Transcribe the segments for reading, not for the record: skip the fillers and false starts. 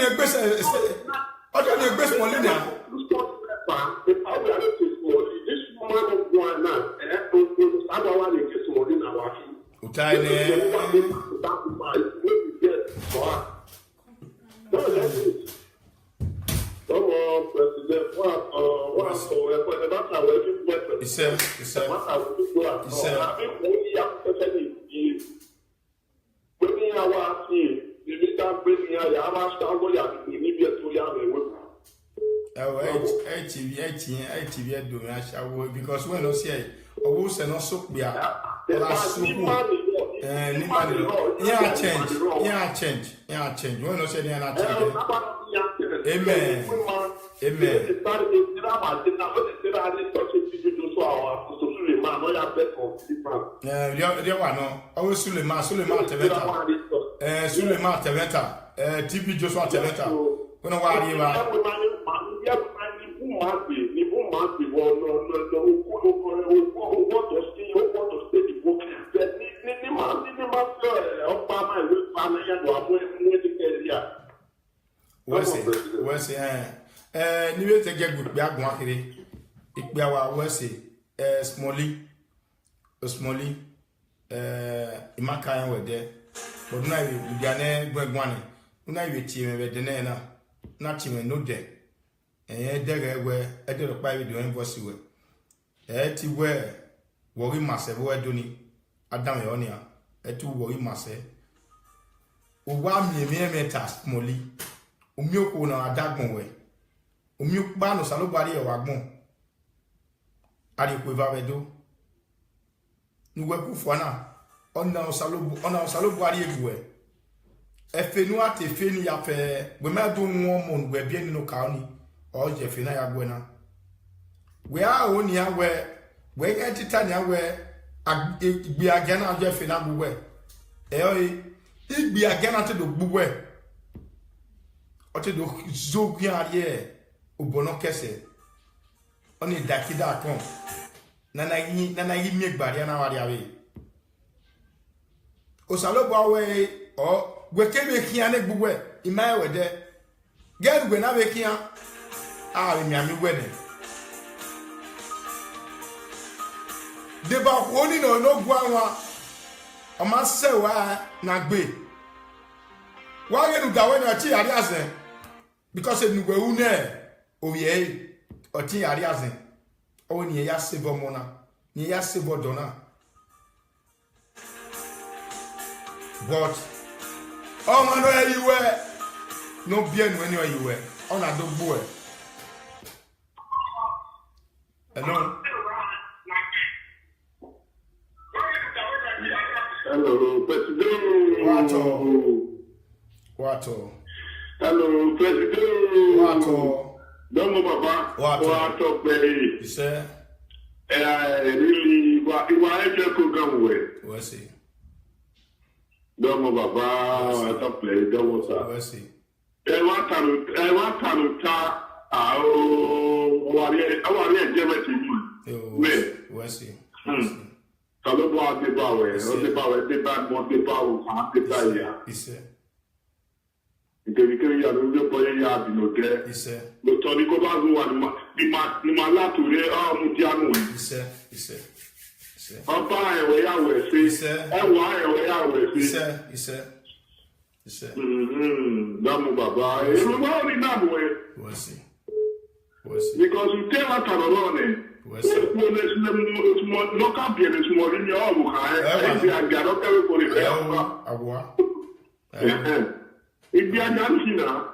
your best. What are your best money now? Because when I say, I will say no soap beer. Change. When I say Amen. TP Joshua Teveta. When Niwe tege good bia gwa kire ikbia wa wese smally imaka yan wede but na we dia na gwagwane na we tie me wede na tie me no de dere we edere pa we do invoice we ti we wori mase we doni adam yo nia ti wori mase o wa mi meta smally omioko na adagbon we omiok ba no salobari e wagbon ari ko va vedo nuwe ku fona ona salobari eguwe efenu ate feni ya fe we ma do won mo we bi ni no ka oni o je fe na ya gwe na we a oni ya we get titania we igbi agena je fe na gwe igbi agena te do gwe ote do zogu ariye obono kese oni dakida kon nana yi mi gbari na wari awe o salobo awe o gwe kebe kian ne gbugwe ima we de get gwe na we kian mi ami we ne de ba ko ni no gwa wa o ma se wa na gbe wa ge nu gawe na ti ari asen because nu gwe une oye oti ari azen o ni ya sebo mona ni ya sebo dona but o ma no yiwe no bien when you yiwe ona do bo hello President Wato hello President Wato Domo Baba, Wato Play. You say, really, what I just could go away. What's it? Domo Baba, Wato Play, Domo Sa. What's it? I want to talk. I want to get it. What's it? Salobo de Bawe, de bad one, de Bawe, de Bawe. He said. Because you are the boy, you are no there. He said, but Tony Kobazu, the Malature, Mutiano. He said, Papa, I will say, he said, Damu Baba, everybody that way. Was he? Because you tell us alone. Was it? No champion is more in your own. I got for the if you are not here,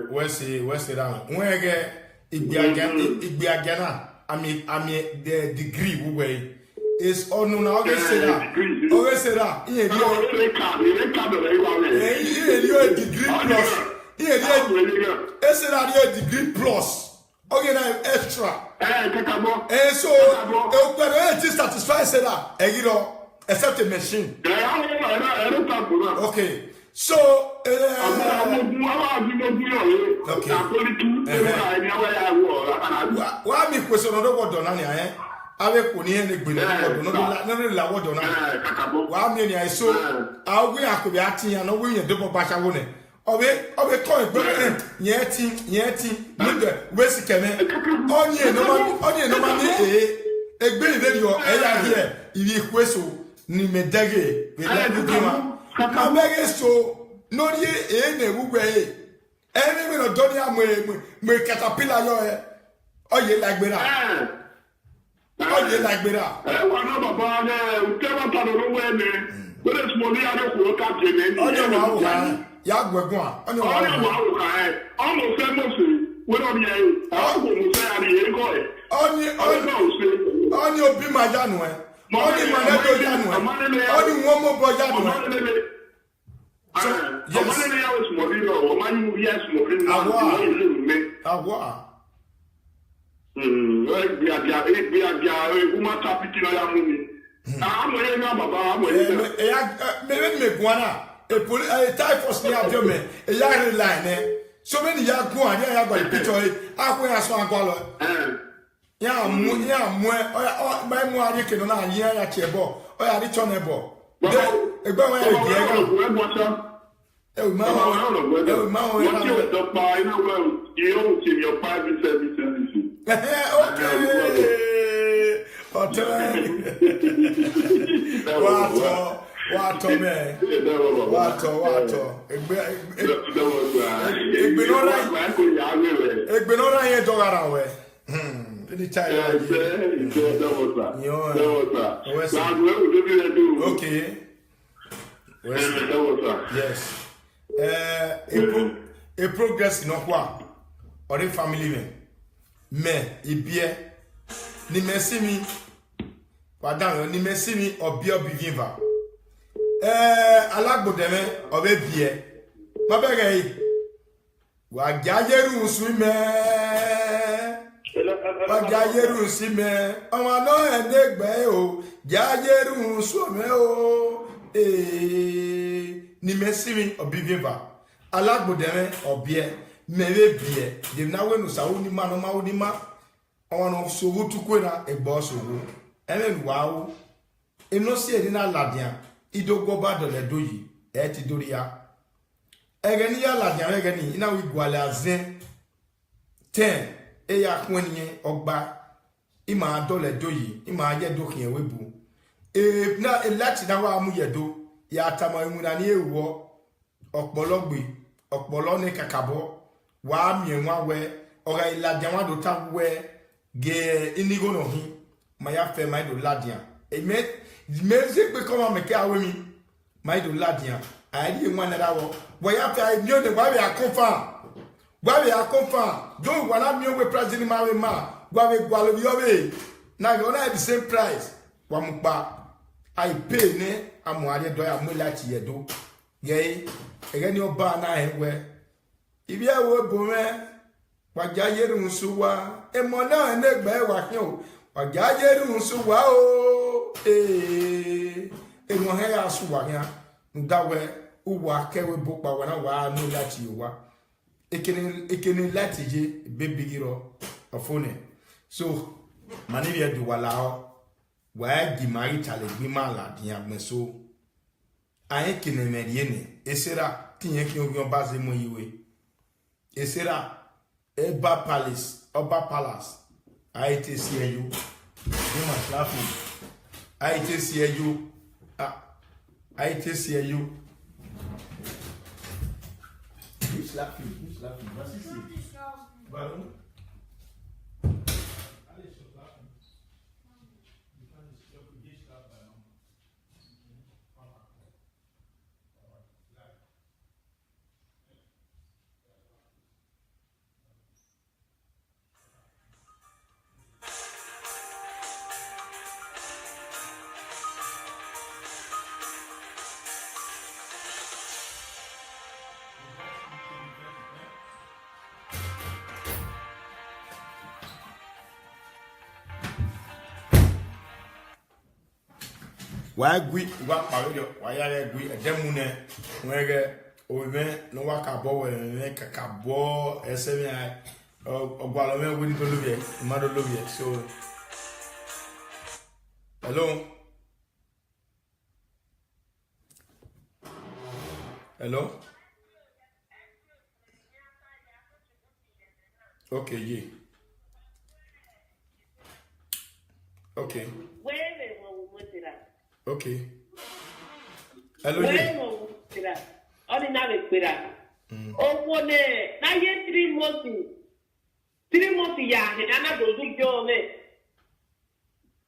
where's it down? Where I mean, the degree way is on now. Always say that. You're a degree plus. It's a degree plus. Okay, now extra. And so, it is satisfied, say that, you know, except a machine. Okay, so, why me question on the word on avec qu'on y a des bonnes la water. Wa mi ni aiso awi akobi ati an owi yen dobo ba shawo ne owe ko egbe yeti no de we sikeme onye no ma ni egbe ire yo eya here ibi kweso ni medege we la bugima ma bege so no ri na ewugwe eni mi no doni amwe caterpillar yo oye lagbera oye lagbera wa no baba ne utewa ta no we ne we le smo ni ade ko ka je ne oye wa wo ya gwegun a oye wa wo ka o mo se mo se we no bi e o mo se ari e ko e onye obi ma janu onye ma na do janu onye won mo bo janu so yes amane ya wo smo ni o ma ni bi ya smo ni agwa uma tapiti na ya muni amwe na baba amwe me guana e typhus ni abio e ya line so many ya gun ani ya gba picture akun ya so agwa lo ya mu o ba mu ari ke no na ani ya chebo o ya ri chone bo egbe won ya di ega ma what you the buy in the world you don't see your private services. Okay. Wato me. Wato. Egbe no ra yen dogara we. Any time. Okay. Yes. A progress no kwa. Or a family me ibie ni mesimi wadan ni mesimi obi viva alagbode me obe bie ma bege yi wa jajeru sume wa jajeru sime awon no enegbe o jajeru sume o ni mesimi obi viva alagbode me obie mebe bie de na we no sawo ni ma no ma wo ni ma ono so wutukwe na egbo so wo ene wawo eno si eni na ladian idogo ba do le doyi e ti dori ya ege ni ya ladian ege ni ina wi gwale azin 10 e ya kun eniyen ogba ima do le doyi ima ye do kin webu na lati na wa mu yedo ya tama imu na ni ewo opolo ni kakabo wa mi enwa we ora iladian wa do ta we ge inigo no hi maya fe mai do ladian e me ze pe ko ma ke awe mi mai do ladian ai enwa na dawo wo ya fe mi o de wa be akonfa do wa na mi o we price ni ma we ma gwa we gwa lo yo we na go na the same price wa mu pa ai pay ne amuade do ya mu lati yedo ye e ni oba na ewe ibi awo bo me waja yeru nsuwa emo na enegbe wa kin o waja yeru nsuwa o eno he ya suwa ya ndawe uwa kewe bo pa wa na wa no lati wa ekene lati je bebigiro afone so mani ye du wala o wa di mari chale gbi ma la di agmeso ayen kene meriene esera tiyen ki ogun base mo yiwe esera Eba Palace, ITCU, Juma Slaffy, ITCU, Who's laughing? What's this? Baron? Wa gui wa paro wa ya gui edemu ne wege oven no wa ka bo we me ka bo esemi ai ogwalo me woni to lobie ma do lobie so Hello? Hello? Okay, yeah. Okay. Okay. Hello, yeah. Na ye 3 months. 3 months ya, and I'm going to go me.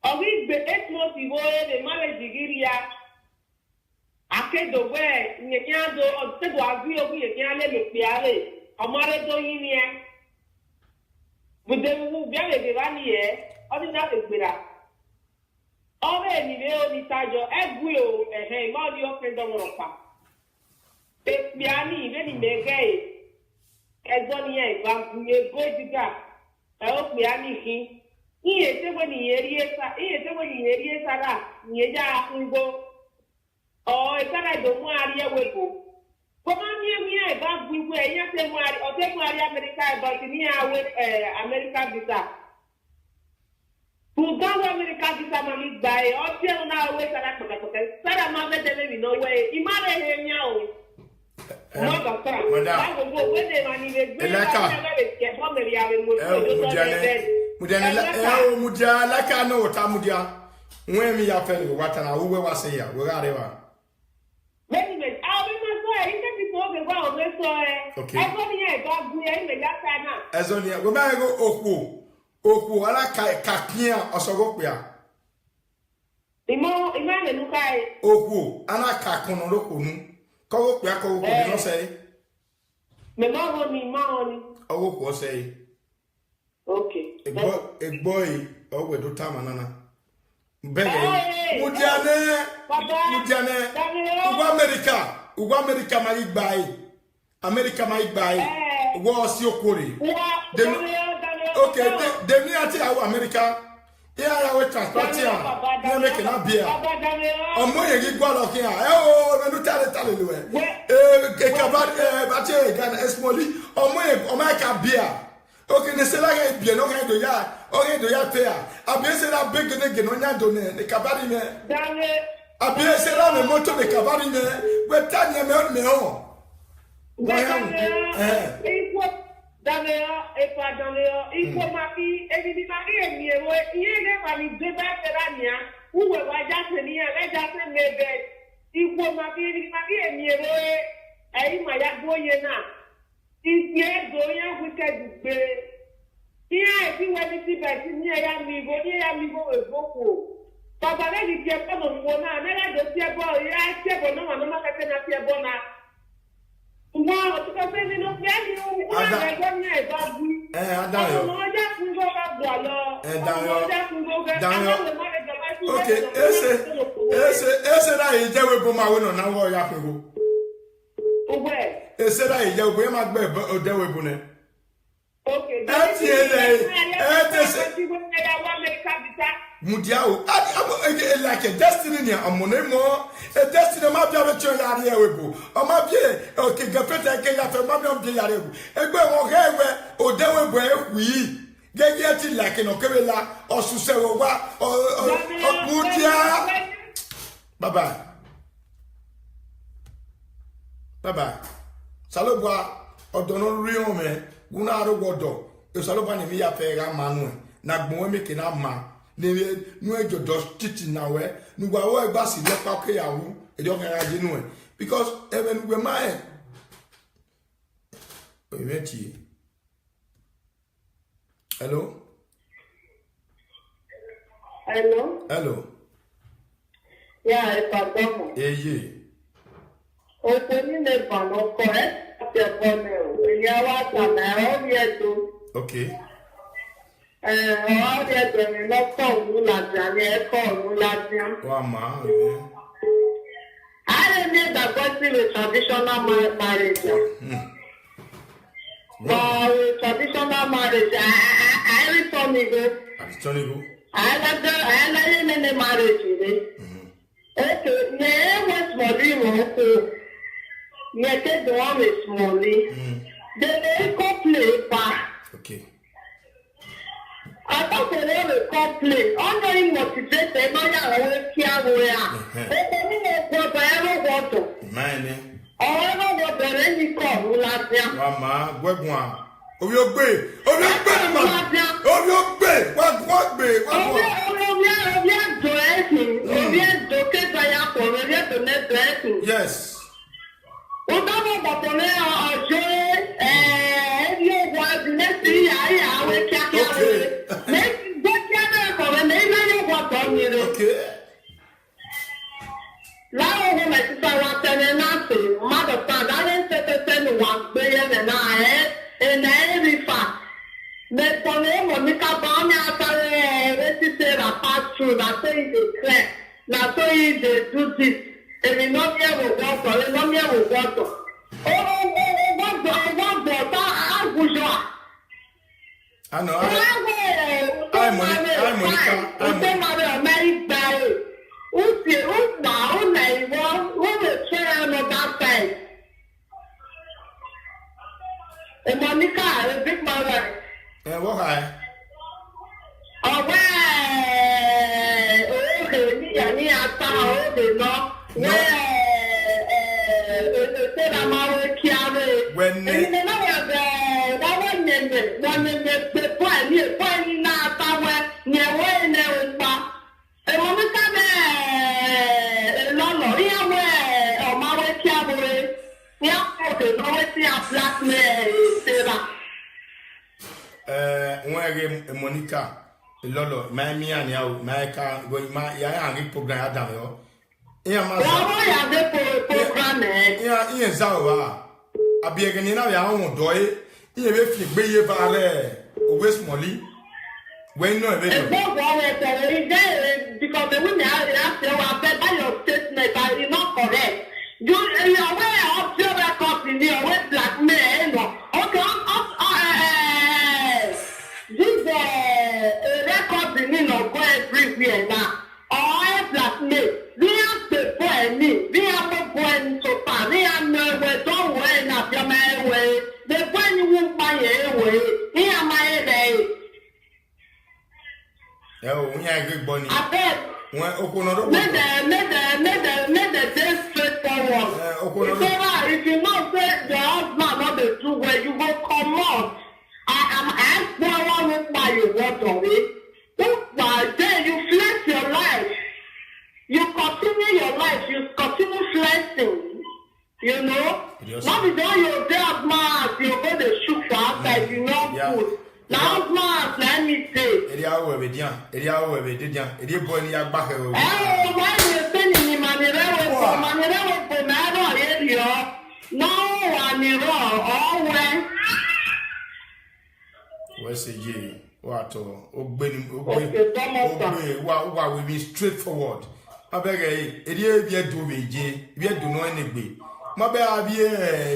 A week, the 8 months, you the marriage degree. I can't do where you can't do or say, I agree with you, can't let me piare. A marriage do in here. But then we get a divine here, or not a better. Already, they only charge your egg will and hang all your friends on the park. Piani, very mega. As one year, but we are going to go. I hope we are making. He is when he is oh, if I don't want to go. Come on, here, but we were yes, or take my America, but near with American visa. Who don't American visa money by or tell now with Sarah Mother, there may be no way. Imagine now. Mudia like I know Tamudia. When me are fellow, what an hour was here, wherever. Wait, I'll be my way. You can be talking about this way. Okay. I'm going to go in that time. As only a woman go Oku, I like Kakia or Sogopia. Imagine, look at Oku, and I Kakono. Go back over, you know, say. Me money. Oh, what say? Okay. A boy, oh, we do Tamanana. Bene, Mudiane, America might buy. America might buy. Was your quarry. Okay, the near America. Yeah, I will transport here. You're making a beer. I'm going to go out here. Oh, no, tell it. But smally. Oh, my beer. Okay, they say like beer, no kind of yard. Okay, do ya pay? I've been saying I'm big again on Yandone, the Cabarine. I've been saying I'm a motor, the Cabarine. But Tanya made me home. Dans il faut marquer, et il marque mieux, il y a des deux bâtiments, où on va jasminer, les jasmines, il faut marquer mieux, et il m'a yagoyé na. Il y a goyen, vous êtes du il y a si vous avez dit, il y a amigo, beaucoup. Papa, il y a pas de bon, mais là, de pierre bon, il y a pierre bon, non, on m'a fait un pierre bon. Non, tu peux faire une autre ok, ese da ije we bo ma we no na wo ya pego. Ogbe. Ese da ije we ma gbe o de we bo ne. Okay. Mudiao, like a destiny near a monemo, a destiny ma be a church area webo. O ma be okay, gafeta ke ya fe ma be of the area. Egbe won hewe o de webo wi. Get like no kebela or susewo wa or mudia. Bye bye. Salobwa odono rio me, guna aro godo. E salobwa ni mi ya fe ga manu. Na gbon me ke na ma. Nu ejo dos titi na we nu gba wo egba si le pa ke yawo ejo kan aje nu e because even we ma e o meti hello Yeah, it's a demo. O teni ne bano ko e te bono ya wa ta na o ye to. Okay. All the women not call Mulajan, call Mulajan. I remember going to a traditional marriage. For traditional marriage, I return it. I like the marriage. Okay, never was small. Yet the one is small. Then they go play back. Okay. I thought they were a complaint. Only motivated, no, I will care where. Man, ọ̀rọ̀ wọ bẹ̀rẹ̀ ní kọ̀ ọ̀hún láti á. wà máa gbẹ́gun à. Omi ó gbé mà. Omi ó gbé wọ́n gbé. Omi àjọ ẹ̀sìn. Omi ẹ̀dọ́ kéka ya pọ̀ omi ẹ̀dọ́ mẹ́tọ̀ ẹ̀sìn. Yes. Ó dábọ̀ bọ̀bọ̀ ní ọ̀ṣọ́ ẹ̀ẹ́dí ògùn àti mẹ́sì yàrá àwọn kíákíá rẹ̀. Mẹ́sì gbọ́ kíákíá kọ̀ọ̀rọ̀ ní ilé yóò wọ̀ tọ́ mi rẹ̀. Láwọn ohun ẹ̀sìtà wa tẹ̀lé náà sí, mmadụ taa, anyị ntẹtẹtẹ ni wà gbé yẹn nẹ̀ náà ẹ̀nà ẹ̀rí fà. Mẹ̀tọ̀ ní ụmụ níka bá onye atara ẹ̀rẹ́sìtẹ̀ na pastru na so yìí dey clear na so yìí dey do this. Èmi náà mi ẹ̀wò gbọ́tọ̀, èmi náà mi ẹ̀wò gbọ́tọ̀. Gbọ́dọ̀ tá àgùjọ à. Àná àìmọ̀níkà. Ọ̀sẹ̀ máa bẹ̀ ọ̀mẹ́ ìgbà yìí. Uche, Uba, Unaiwo, who will try another time. And Monica, a big mother. And what I? Oh, well, okay, when Monica, Lolo, my me and you, my car, going my young program Adam. Ian Zawa, a be again in our own doy, if you be a valley, West Molly. When no, because the women have to your statement are not correct. You are aware of your records in the West Black men. Okay, this record in no go everywhere now. All Black men, we have to point me, we have to point so far, we have no way, don't worry, not your man way. The point you won't buy away, here my day. Oh, we are good bunny. I bet. Make the day straightforward. If you not say the husband not the true way, you go come on. I am asked one by you what of it. Then you flex your life. You continue your life. You continue flexing. You know? Not because you're there, man. You go to shoot for outside. You know food. Now, man, let me say. Eria wo be dia, eri boy ni agba he o. Why you sending me money for na ro area? No, ani ro always. We say ye, what we be straightforward. Abeg eri bi do be je, bi do no enegbe. Ma be abi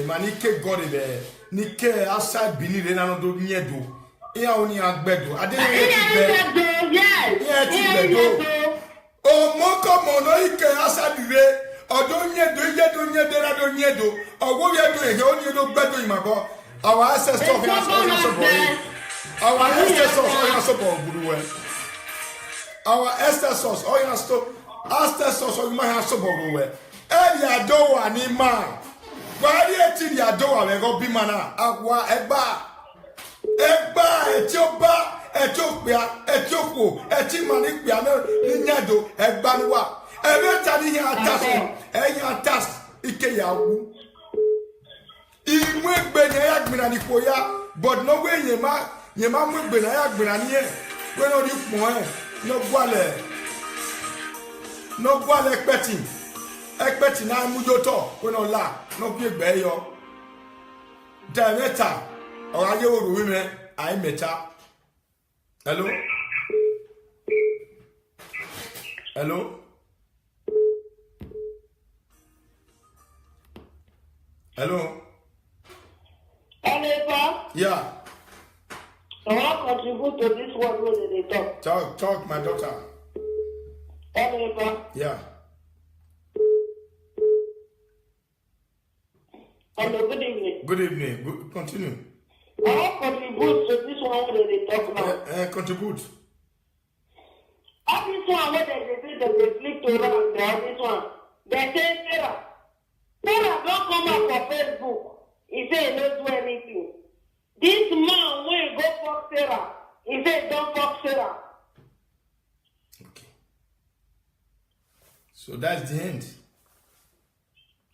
mani ke god be, ni ke outside bini re na no do nye do. Iya oni agbedo adeye ti gbedo o moko mono ike asadire odo nyedo ra do nyedo owo ye do ehe oni do gbedo imabo our ancestors our ancestors o ma ha so boruwe eri ado wa ni ma gbari eti di ado wa we go bi mana agwa egba Ethiopia, Eti Manipia, Ninyado, Egbanwa, Evetani Atas, Ikeyawu. Imwe Benaya Gminanipoya, but no way Yema Benaya Gminanie, when on you point, no guale expecting na Mujoto, when on la, no big bayo. Director. Or are you women? I met her. Hello? Hello? Hello? Hello, yeah. I want to contribute to this one when they talk. Talk, my daughter. Hello, yeah. Hello, good evening. Good evening. Continue. I want to contribute contribute to this one where they talk now. Contribute. All this one where they say that they sleep to run, this one. They say Sarah. Sarah don't come up for Facebook. He say he don't do anything. This man when he go fuck Sarah, he say don't fuck Sarah. Okay. So that's the end.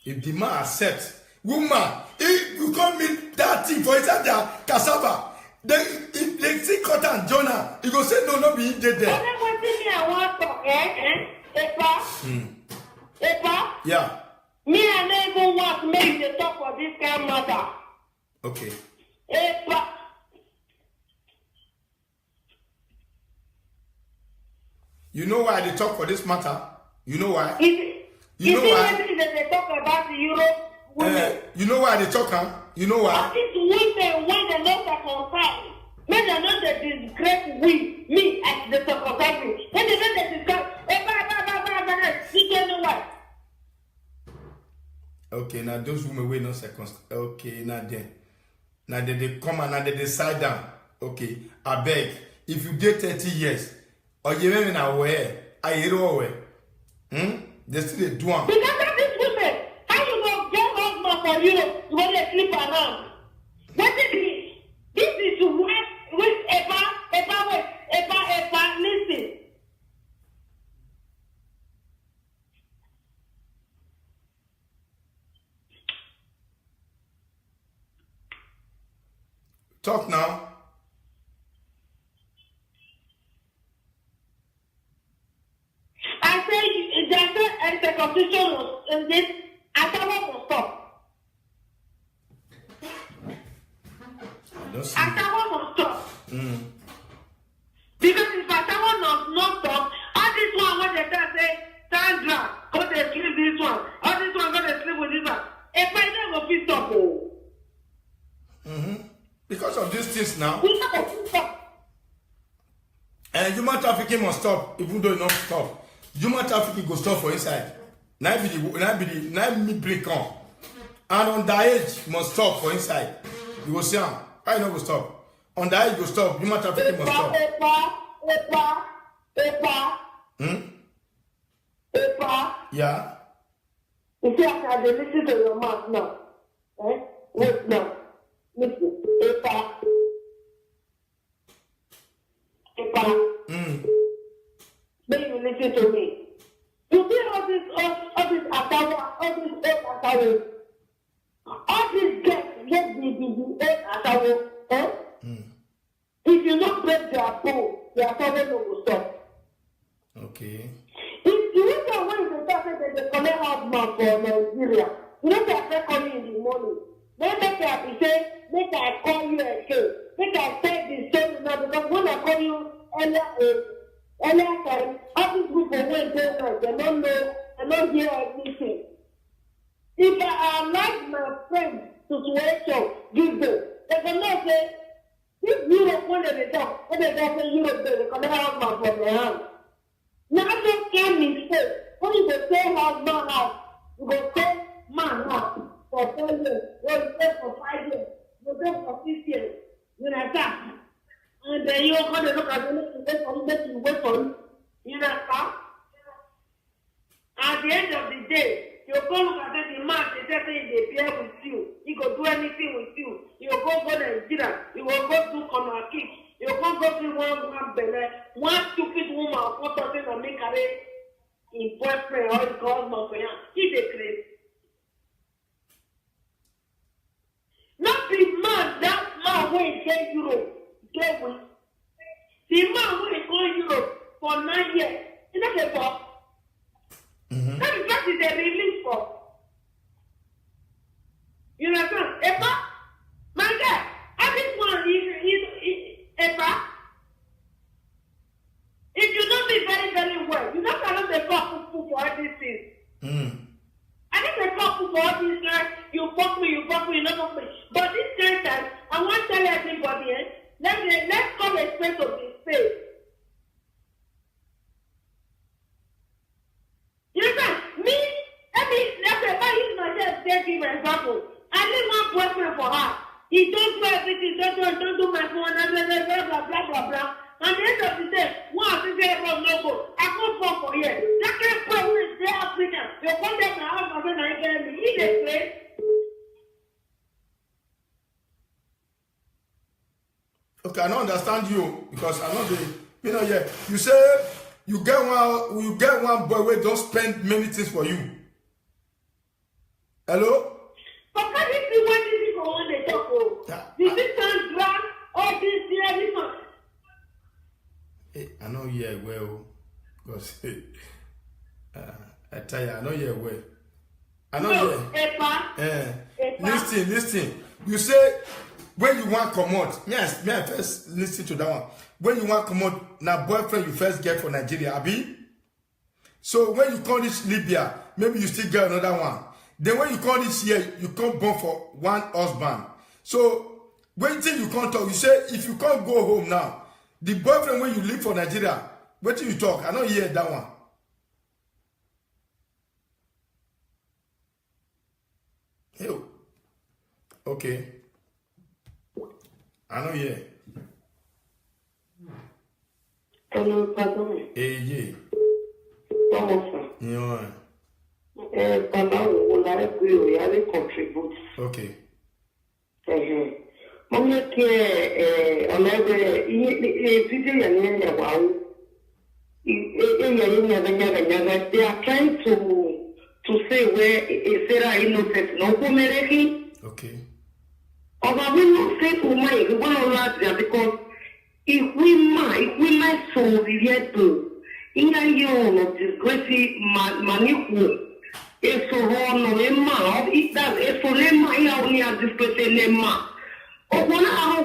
If the man accepts, woman, if you come meet that thing for inside their cassava, then if they see cotton Jonah, he go say no be dead there. I want to Epa. Epa. Yeah. Me and I even want to make the talk for this kind of matter. Okay. Epa. You know why they talk for this matter? You know why? You know why? They talk about the Europe women. You know why they talk, huh? You know why? All these women when they not circumcised, when they not the disgrace me as the circumcised, when they not the disgrace, you don't know why. Okay, now those women were not circumcised. Okay, now they come and now they decide down. Okay, I beg, if you date 30 years, or you even now where I hear away. They still do one. Because of these women, how you go get husband for Europe when they sleep around? What is this? This is with Epa, listen. Talk now. I say there's a constitution in this. I cannot will stop. I cannot stop. Because if I cannot not stop, all this one when they say Sandra, go to sleep this one. All this one go to sleep with this one. If I never feel stop, Because of these things now. we never feel stop. And human trafficking must stop, even though it not stop. Human trafficking go stop for inside. Now me break on. And underage must stop for inside. You go see how I know go stop. Underage go stop. Human trafficking must stop. Epa. Yeah. You see, I can listen to your mouth now. Wait now. Listen. Epa. Then you listen to me. You see all this Atawa, all this get the Atawa, If you not break their bone, their Atawa no will stop. Okay. If you look at when they start that they collect husband for Nigeria, you know they are calling in the morning. Then make I say, make I call you again. Make I tell the story now because when I call you earlier time, all these people went there, they don't know, they don't hear anything. If I like my friend situation, give them. They cannot say, this Europe when they talk say Europe, they collect husband from their hand. Now don't get me straight. When you go say husband house, you go say man house for 10 years, or you say for 5 years, you go for 6 years. You understand? And then you're going to look at them, you wait for you. You understand? At the end of the day, you're going to look at the man, they bear with you. He go do anything with you. You go Nigeria, you will go do corner kick. You can't go to one belly, one stupid woman or something and make her in boyfriend or his husband for you. He's a crazy. Not the man, that man who is in Europe, get with. The man who is going Europe for 9 years, is not a boss. That is a release for. You understand? Epa? My God, every one is Epa, if you don't be very, very well, you don't cannot be fuck for all these things. I think they fuck for all these guys. You fuck me, you fuck me. But this kind of time, I want to tell everybody, let's come a space of this space. You know, let's say if I use myself, take him an example. I need one boyfriend for her. He don't do everything, don't do my phone, blah, blah, blah. And the end of the day, one thing they run no go. I go for you. That can't play with the African. You come there now, I'm going to get me. He dey play. Okay, I don't understand you because I know the you say you get one boy where don't spend many things for you. Hello? But can you see what this is for when they talk? This is some drag or this everything. I know you well because I tell you, I know you well. I know Listen. You say when you want come out, me I first listen to that one. When you want come out, now boyfriend you first get for Nigeria, Abi. So when you call this Libya, maybe you still get another one. Then when you call this here, you come born for one husband. So when you can't talk, you say if you can't go home now, the boyfriend when you live for Nigeria, wait till you talk. I don't hear that one. Hey, okay. I know yeah. Hello, pardon. Yeah. Comment ça? Yeah. Pendant on a pu y aller contribute. Okay. Mon que on avait étudié ya wow. They are trying to say where Sarah innocent no kumereki. Okay. Oba we no say to my we want to laugh there because if we might so viviendo inga yo no disgrace maniku eso no ema that eso nema ya unia disgrace nema obona aho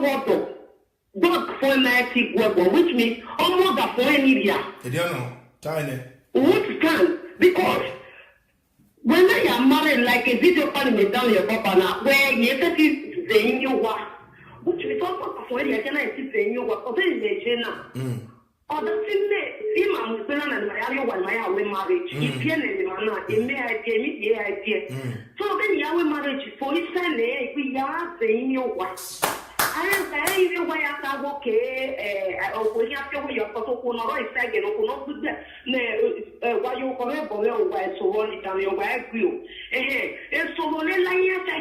God for mighty God, which means almost the for any year. Which can because when I am married, like a video calling me down your papa now, where you have to see the work, which we talk about for any can I see the work, or the Jena. Or the same I'm going and my way marriage. If you know, it may I tell me, yeah, I did. So then your marriage for each Sunday, we are saying your work. I am saying why I can walk we have to your photo or second or not good why you come up why so on it and your wife grew. And so when I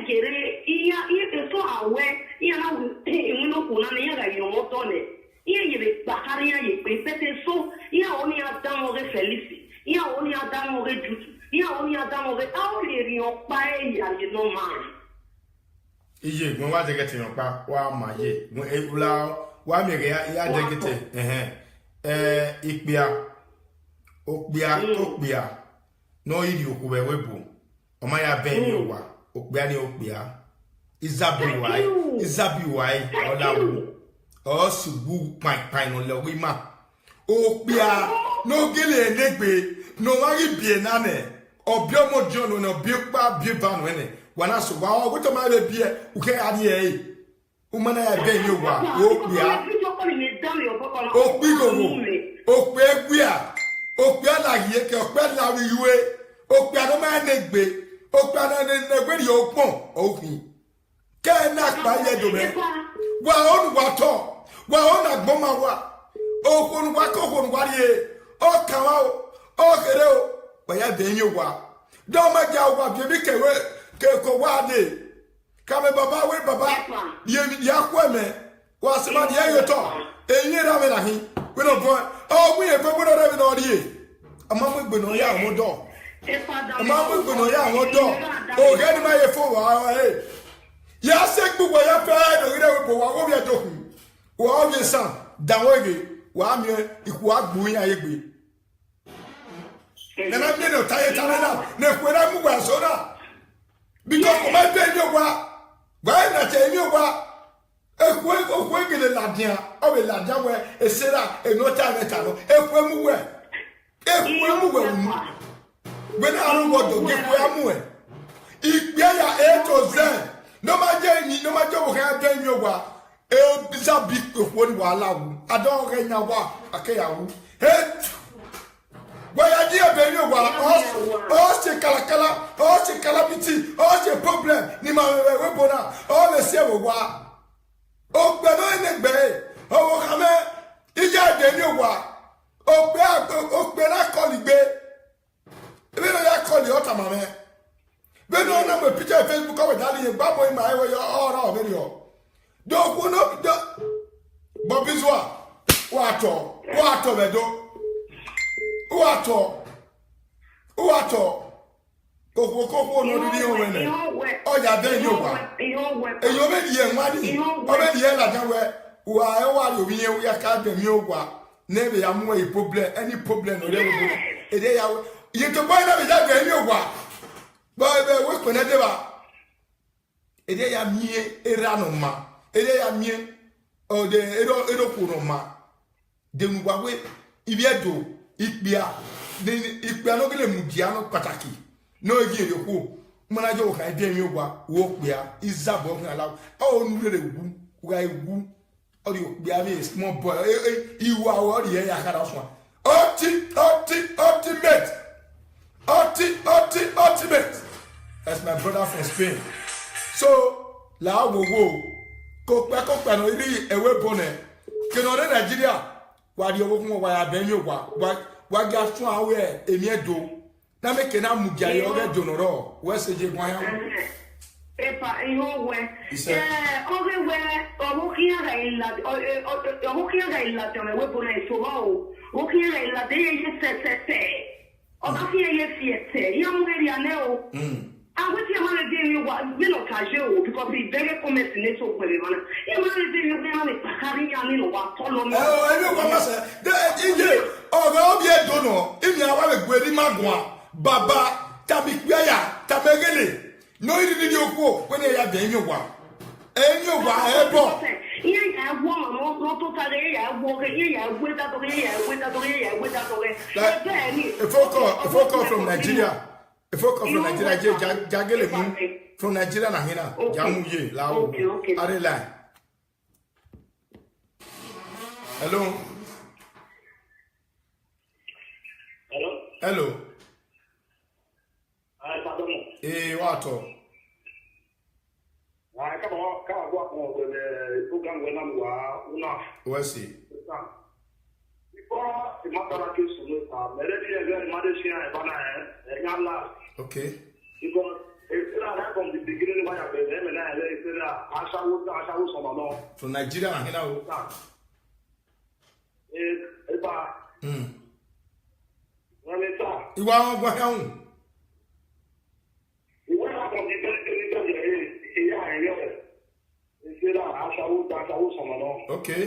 get it, so aware, you know, you know, done it. You Baharia, you prepare so, you only have done over Felicity, you only have done over duty, you only have done over our your buy and you know man. Iye gwen wa jegete yon pa wa maye gwen ewula wa mere ya jegete ikpia okpia no iri okuwe webo o ma ya be ni owa okpia ni okpia izabi wai olawu o subu pan no le wi ma okpia no gele enegbe no wa ri bie na ne obi omo jono no bi pa bi ba no ene wana so wa o to ma be bie uke ade e umana ya be ni wa okpia okpia la ye ke okpia la wi we okpia no ma negbe okpia na negbe ri opon ofin ke na pa ye do me wa on wa to wa on agboma wa okun wa ko kon wa ri o kan wa o kere o wa ya be ni wa do ma ja wa bi ke we ke ko wa de ka me baba we baba ye ya kwa me wa se ma de ye to eyin ra me na hin we no bo o we e bo no ra me no ri ama mo gbe no ya mo do ama mo gbe no ya mo do o ge ni ma ye fo wa ya se gbugbo ya fe no ire we bo wa wo bi e to ku wa o bi san dan we ge wa mi iku agbo yin aye gbe na na mi no taye na na ku na mu wa so na because o ma be ni wa na che ni wa ekwe gele ladia o be ladia we esera eno ta meta no ekwe mu we when I don't want to get where I'm if we are A to Z, no matter no matter what I do, you are a big of one while I don't get now. Okay, hey, why I dear Benny, oh, Calacala, oh, calamity, oh, the problem, ni ma webona, oh, the same wa. Oh, Beno in the oh, Hame, Ija de Nowa, oh, Bena Collie. Beno ya call the Ottoman. Beno number picture Facebook over Dali, Babo in my way, all video. Don't go no, Bobizwa, Wato, Bedo, Wato. Koko no di o wene. O ya den yo wa. Eyo be di en wadi. O be di en la jan we. Wa e wa yo bi en ya ka dem yo wa. Ne be ya mo e problem, any problem no dey go. E dey ya ye to boy na be ja dem yo wa. Boy be we ko na dey ba. E dey ya mie era no ma. E dey ya mie o de ero ko no ma. De nu wa we ibi edo ipia. De ipia no gele mu dia no pataki. No ye yoko manager o kan dem yowa wo pia izabo kan ala o nu le wu wa ewu o di pia be small boy iwa o di ya kara so ultimate that's my brother from Spain so la wo ko pe no ri ewe bone ke no Nigeria wa di owo fun wa ya ben yowa wa ga fun awe emi edo na me kena mugia yo ge donoro we se je gwan ya epa iyo we oge we o kia ga illa te me we pone so o kia ga illa de ye se o ba kia ye fiete ya mu ri ane o and what you want to do you know casual because it's very common in so kwere mana you want to do you na pakari ya ni no wa tolo no e ko ma se de ije o ga obi edono imi awa le gweri magwa Baba tabikweya tabegele no iri okwo when ya de enyowa ebo iya ya wo no to tare ya wo ke ya gweta to a focus from Nigeria jagele mu from Nigeria na hina jamuye lawo are line hello wato. Kama kwa program wena mwa una. Wasi. Before the matter case to melody and Malaysia and Bana okay. Because it's not from the beginning when I them and I said Asha was from Nigeria and Hina. Iwa okay.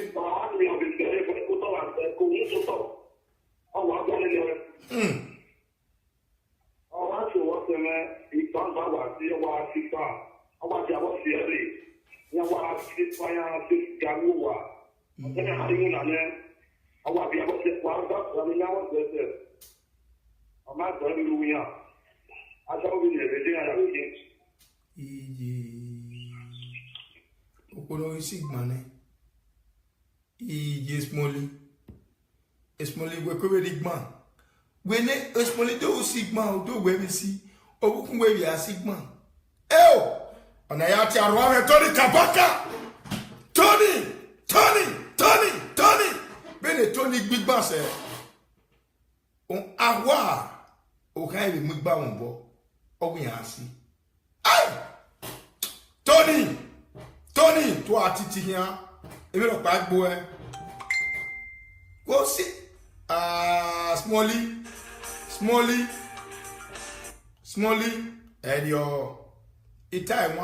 Okoro sigma ne ije smoli we ko be digma we ne smoli do sigma do we be si obukun we bi sigma ona ya ti arwa me Tony Kabaka Tony bene Tony gbigba se on awa o kan bi mu gba won bo ogun ya si Tony to atiti hian emi lo pa gbo go si smally and your time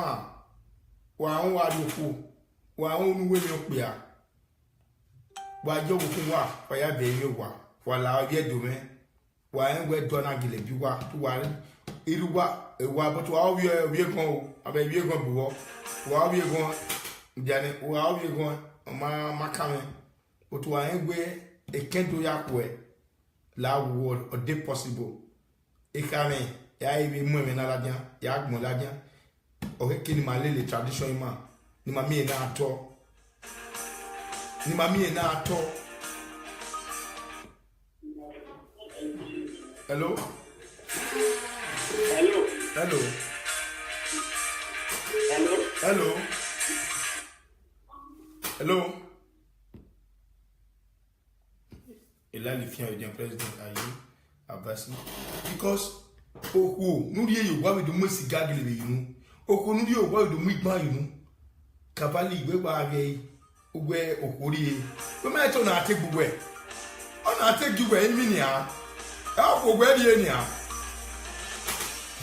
wa do ku wa nu we mi pe wa jo ku wa fa ya be mi wa la bi edo me wa en we do na gile bi wa iruwa ewa but wa wie kon aba wie kon bi wo wa wie kon jani wa wie kon ma kame but wa en we e kento yakwe la wo o de possible e kame ya ibi mu me na ladia ya gbon ladia o ke kini ma le tradition ma ni ma mi na ato Hello. Hello. Hello. Hello. Hello. Ela le fien avec un président Ayi Abassi. Because oko nous die yo wa we do mosi gagile be yinu. Oko nous die yo wa we do migba yinu. Kabali igbe ba ave ogwe okori. We ma to na take bugwe. Ona take bugwe emi ni a. E ogwe die ni a.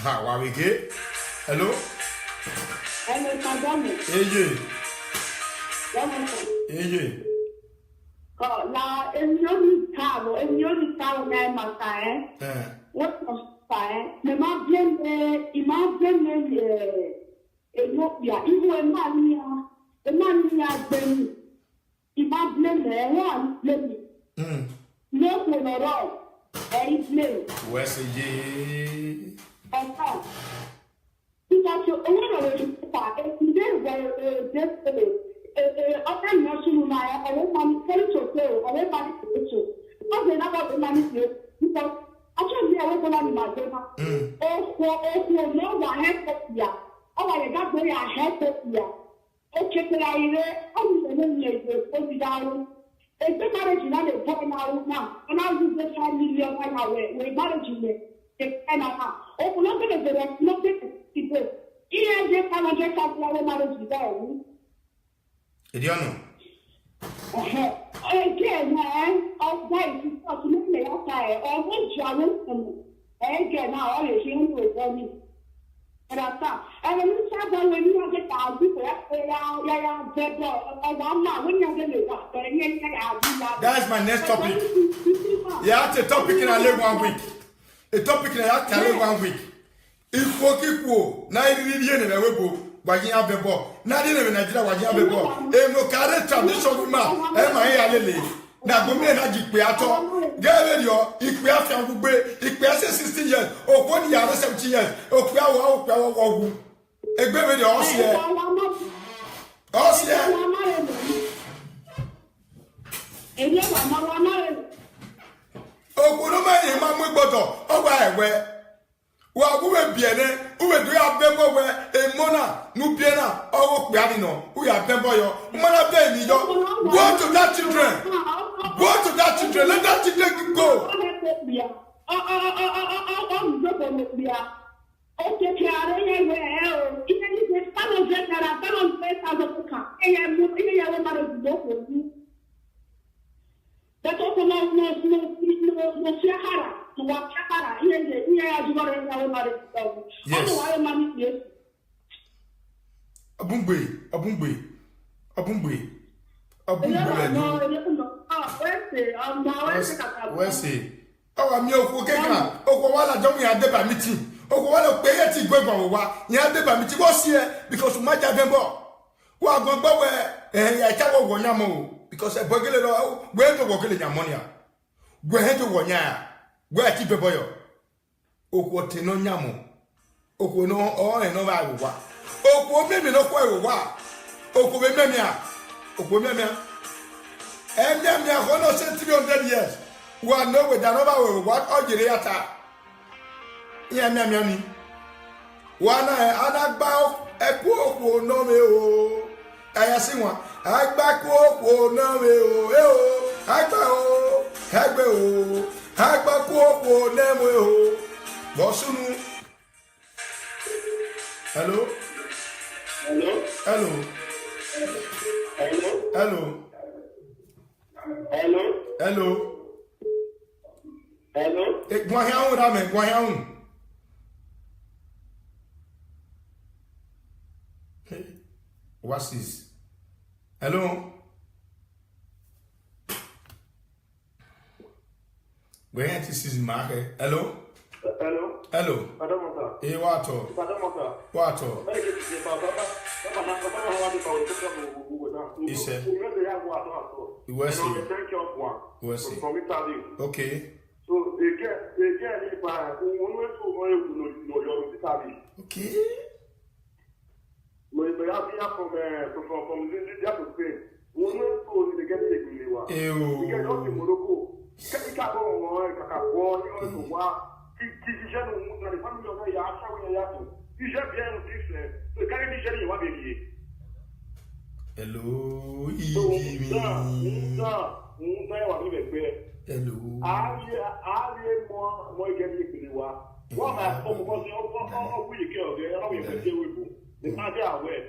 Ha wa we ge. Hello. Hello, madame. Eje. Eje. La emioni tavo na matin. What was fine? Me ma bien il m'a bien et non bien. Il voit mania ben. Il m'a bien one ben. No colorado. Et bleu. Ouais, c'est ye. Enfin. Il a que on va pas. Il est désolé. Ọ̀sẹ̀ ìyẹn sunu náà ẹ̀ ọ̀wọ́ máa ní kẹ́lí tó ọ̀wọ́ máa ní kẹ́lí tó ọ̀sẹ̀ náà bá ọ̀wọ́ máa ní kẹ́lí because ọ̀sẹ̀ ìyẹn ọ̀wọ́ tó máa ní màá gbé ma. Ọ̀pọ̀ ní ọ̀wà hẹ́pọ̀ yà ọ̀wà yẹn gbàgbé yà hẹ́pọ̀ yà ó kékeré ayé ọ̀nùsẹ̀ ní ìyẹn ìgbè olùdarí. Ègbé marriage náà lè bọ́ ẹ̀nà àwọn náà ọ̀nà àwùjọ $5 million wẹ̀ marriage lè ẹ̀nà náà òkú lọ́gbẹ̀dẹ̀ bẹ̀rẹ̀ lọ́gbẹ̀dẹ̀ ìgbè ìyẹn jẹ́ $500,000 marriage ìgbà ẹ̀wù. Ediano. Again, ọgbà ìfúnpọ̀ tí mo lè yàtọ̀ ọmọ ìjọba ẹ̀ẹ́gẹ̀ náà ọ̀rẹ́ ṣe ń lò ẹ̀gbọ́n mi. Ẹ̀rọ̀ta ẹ̀rọ ní sábà wo ní ọjọ́ tàbí pé yáyá bẹ́bọ̀ ọ̀gbà náà wọ́n ní ọjọ́ lè wà pẹ̀lú ní ẹ̀yà àbúlá. That is my next topic. Yeah, it's a topic in a 1 week. A topic in a 1 week. Ikwo na iri ne webo. Wajin abebo na di ne Nigeria wajin abebo e no kare tradition ma e ma ya lele na gomi na jipe ato gere yo ipe afia gbugbe ipe ase 16 years okwo ni ya 17 years okwo awo ogu egbe me de osie Eri wa ma wa ma okwo no ma yin ma mu gbodo ogba ewe wa guwe biene uwe do ya bembo we emona nu biena owo pe ani no u ya bembo yo mana be ni yo go to that children let that children go okay claro ye we o ina ni se palo je na palo pesa do ka e ya mu e ya we maro do ko ni dato ko no shahara to wa shahara iye ya jugore ya we maro do yes o wa mani yes abungbe wese awa mi okwo keka okwo wala jomu ya deba meeting okwo wala pe ye ti gbegbo wa ya deba meeting wo sie because ma ja dembo wa gbogbo we ya chawo wo nyamo because e bogele lo we to wo kele nyamonia gwe he to wo nya gwe ti bebo yo okwo te no nyamo okwo no o e no ba wa okwo memi no kwa wa okwo be memi a okwo memi a memi a ho no 300 years wa no we da no ba we what ojire yata ya memi ani wa na anagba eku okwo no me o aya sinwa agba ku okwo no me o agba o agbe o agba ku okwo no me o bosunu hello. Guayaun ramen, Guayaun. What's this? Hello. Where is this market? Hello. Eh, wato. Ise. Iwesi. Okay. So again, if I want to okay. But I have from the other Spain. One to the get the Morocco. qui gère dans les familles, il y a un chat, il y a tout. Il gère bien le plus, le carré du gère, il va bélier. Hello, hello. Moi, il gagne les lois. Moi, ma femme, on oui, qui est on est fait oui, vous. Les mandés à ouais.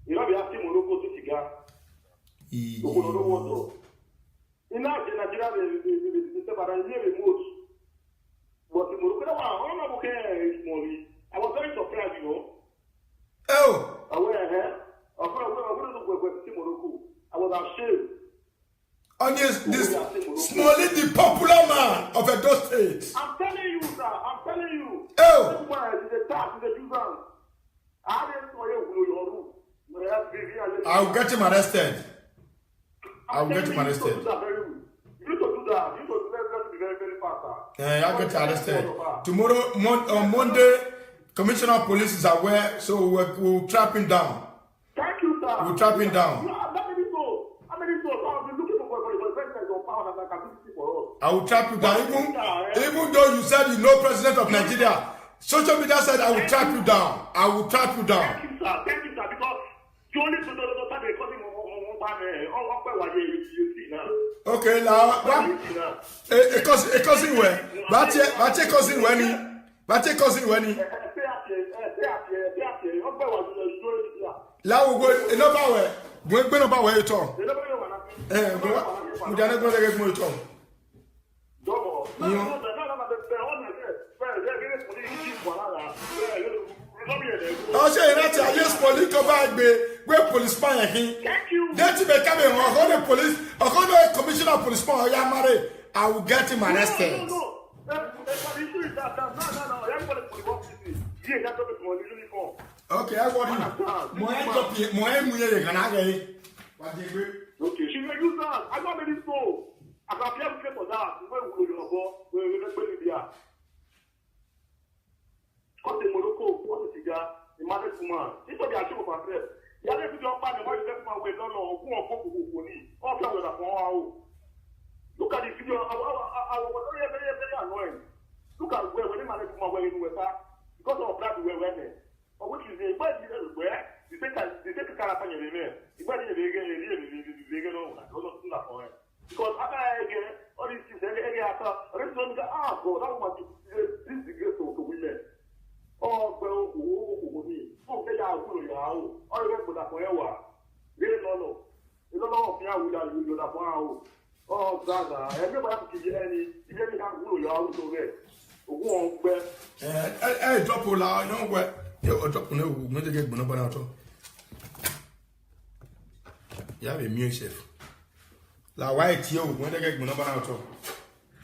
Il a bien fait mon logo de cigare. Il n'a pas de séparation les mots. But I was very surprised, you know. Oh! I was ashamed. On this Smalley, the popular man of Edo State. I'm telling you, sir. I'm telling you. Oh! I'll get him arrested. I'll get him arrested. You need to do that. You need to be very, very fast. I'll get arrested. Tomorrow, on Monday, Commissioner of Police is aware, so we'll trap him down. Thank you, sir. We'll trap him down. I will trap you down. Even though you said you know President of Nigeria, social media said I will trap you down. I will trap you down. Thank you, sir. Thank you, sir. Because you only do the okay, now a cousin where? But cousin when he La wo go no ba we gbe no ba we to mo jana go le mo to ṣe ìrántí ayé poli tó bá gbé wé police man yẹn dẹ́tí bẹ̀ ká mi hàn ọ̀kọ́ ní police ọ̀kọ́ ní commissioner police man ọ̀yá mare I will get him arrested. Okay, I got him. Mo ẹ mú yẹ kàn á gẹ̀ yìí. Okay, she will use that. I got many so. I can play for that. We will go there. Quand c'est Morocco, quand c'est Tiga, c'est Madrid Kouma. Si tu as acheté au français, il y a des gens qui ne vont pas jouer dans le coup en coup pour venir. On fait la fois en haut. Look at the video. I was very annoying. Look at where when Madrid Kouma were in USA because of that we were winning. But which is the best where the second character in the name. The best in the vegan I don't know that for him. Because after again, all these things, after, God, that was this is the great to women. Oh, well, oh, they are good. All the rest of that forever. They don't know. They don't know if you are with that one. Oh, God, everybody has to get any. If you have good, you are out of it. Hey, drop all out. You know what? You drop no. Me to get bonobana out. You have a new chef. La white you when they get bonobana out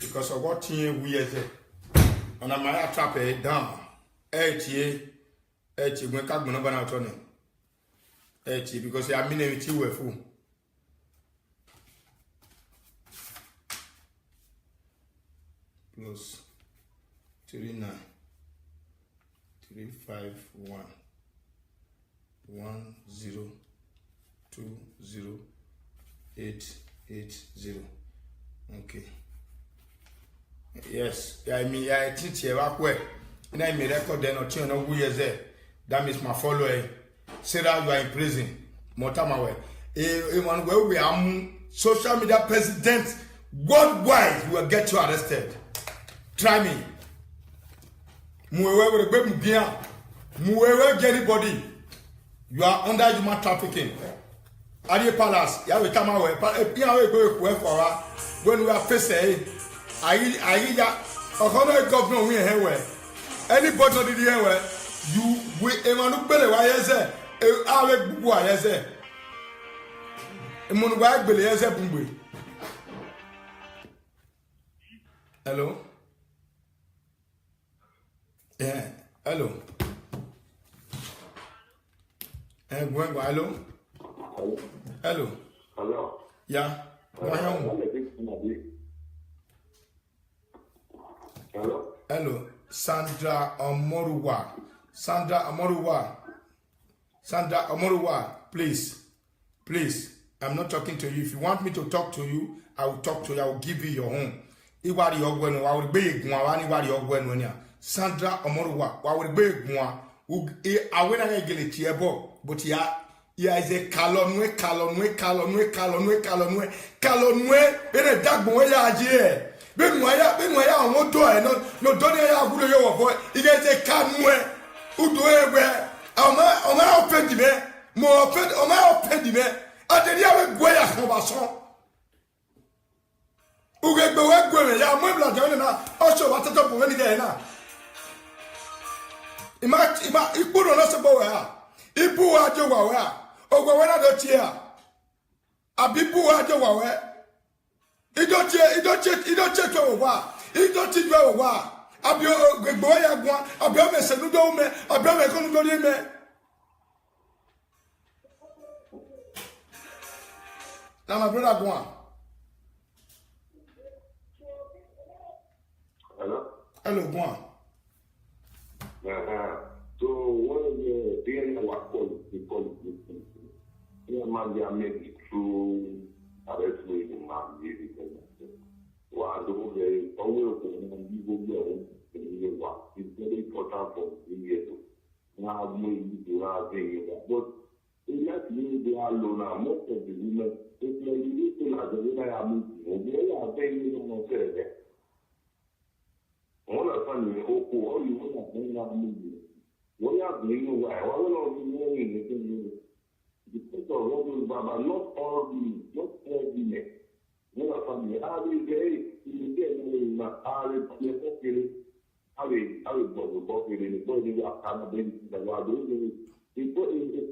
because of what thing we are there. And I might trap it down. When ka gbona bana to ne because ya mean it you full plus 39 351 10 20 880. Okay. Yes, I mean I teach you back where. And I may record then or chain of years there. That means my follower. Say that you are in prison. Motamawe. One where we are social media president worldwide will get you arrested. Try me. Muewe will be Muewe anybody. You are under human trafficking. Adi Palace, ya we come away. When we are facing I governor we here. Anybody not did here you we emanu bele wa yeze awe bubu wa yeze emunu wa gbele yeze bungbe. Hello. Yeah, hello. Gwen, hello. Hello. Hello. Yeah. Hello. Hello. Sandra Omoruwa, please, I'm not talking to you. If you want me to talk to you, I will talk to you. I will give you your home. iwari ogwenu wa wori gbe egun wa ni wari ogwenu ni Sandra Omoruwa wa wori gbe egun wa awena na gele ti ebo but ya is a kalonwe ene dagbon ya aje benu ya won do e no do ni ya gulo yo wo ige se kanwe udo ewe oma offend me mo offend me aderi awe gwe ya ko ba so ugegbe we gwe ya mo bla de na o so wa teto bo ni ge na ima ikporo no se bo wa ibu wa je wa wa ogwe we na do tie a abibu wa je wa we idoche to wa idoti do wa abi gbegbo ya gwan abi o mese nu do me abi o me ko nu do ni me na my brother gwan hello gwan so one of the DNA was called I made it through arrest with the man it's very important for me to now but in that way they are alone most of the women it's like you feel as the way I am they are very on there. One of them all you want to bring what are doing why not doing because of what Baba, not all women. One of them are very in the I will go in the body of Canada. It's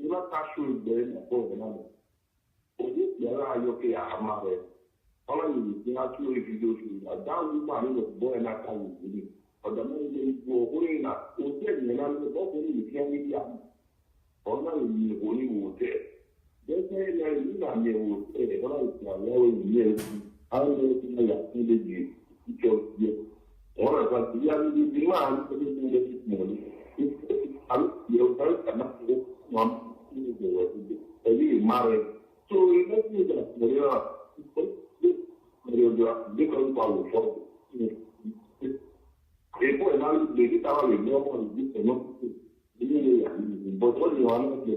not casual then for another. There are okay, I'm married. Only you have to if you do a down woman of boy and I can believe. But the man is going up, who said, and I'm the body you can't be young. Only you only would say. They say, you know, me would say, but I was years. I don't know if you because one of us, we are the demand for this morning. I'm your first and not one married. So we let me that because power for people and they get our normal but what you want to be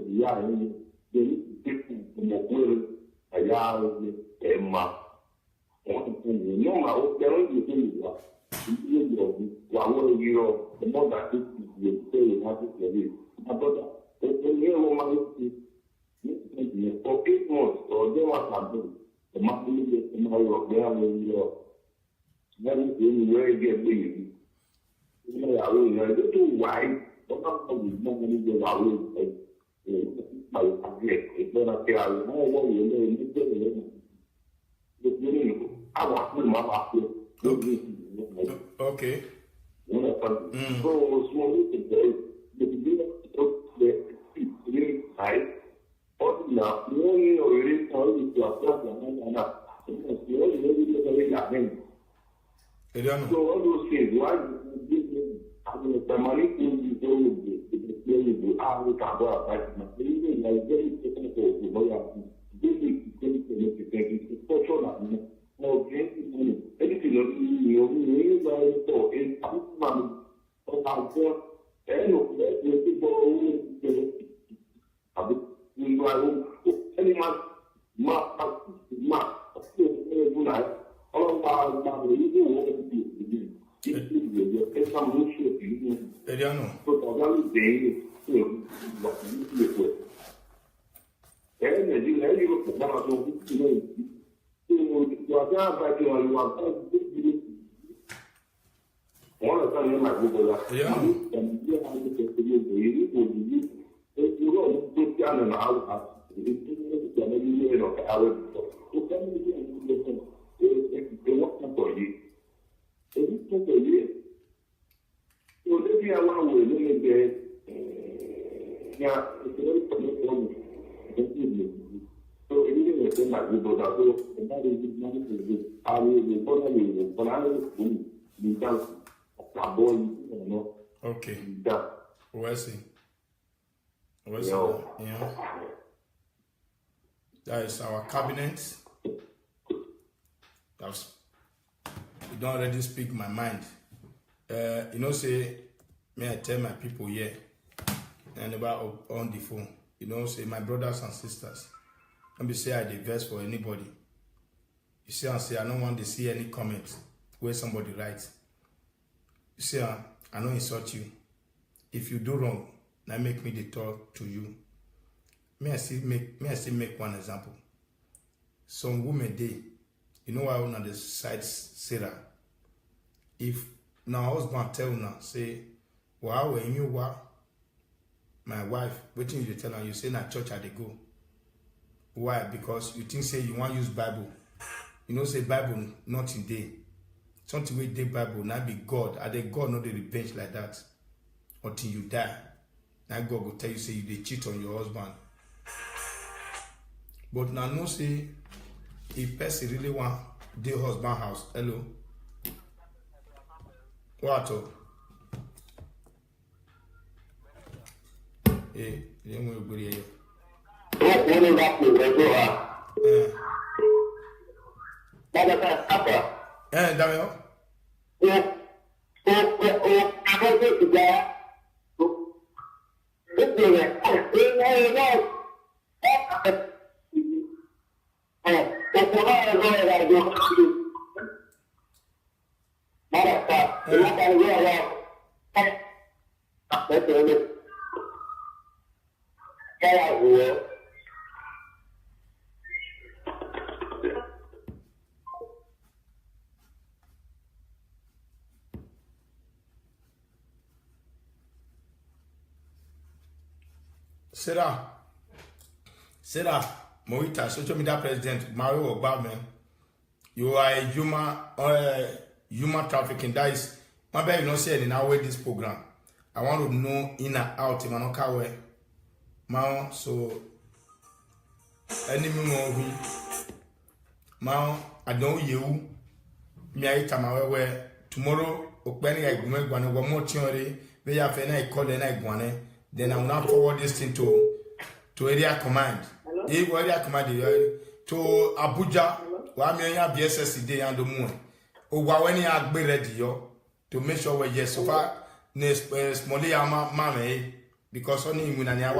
they need to take from a will a yard Emma. No, my own parents the more that it will say what it is. But when you for 8 months or they want to the monthly get tomorrow there when you're very get baby. I will not do why, but not with no money that I will by it's not a I know what you know. I want to my okay. So small the high. Now, you already told you to apply so all those things, why the money will be told you are with our apartment. Even like very technical to buy up. This is social. No drinking money. Anything you buy for is money. About any of the people we are any Okay. That is our cabinet. you don't already speak my mind. You know, say, may I tell my people here, and about on the phone, you know, say, my brothers and sisters, don't be say I diverse for anybody. You see, I say, I don't want to see any comments where somebody writes. You see, I don't insult you. If you do wrong, now make me the talk to you. May I still make one example. Some women, you know why on the side Sarah. If now husband tell now, say, wow, when you were my wife, waiting you tell her, you say na church I dey go. Why? Because you think say you want use Bible. You know say Bible nothing day. Something with the Bible, now be God. And the God not the revenge like that until you die. Now God will tell you say you dey cheat on your husband. But now no say if person really want the husband house. Hello. What? Hey, you want to go here? Damian. Sarah, Morita, social media president, Mario Obama, you are a human trafficking. That is, my baby, you know, say in our way this program. I want to know in and out in Manoka way. Mao, so any more Mao, I know you. Me, I tell my way tomorrow. Opening I go make one more theory. We have a call and I go. Then I will not forward this thing to area command. Area command to Abuja. Why me have BSS today and the moon. O when you are ready yo to make sure we yes so far smally mama because only when I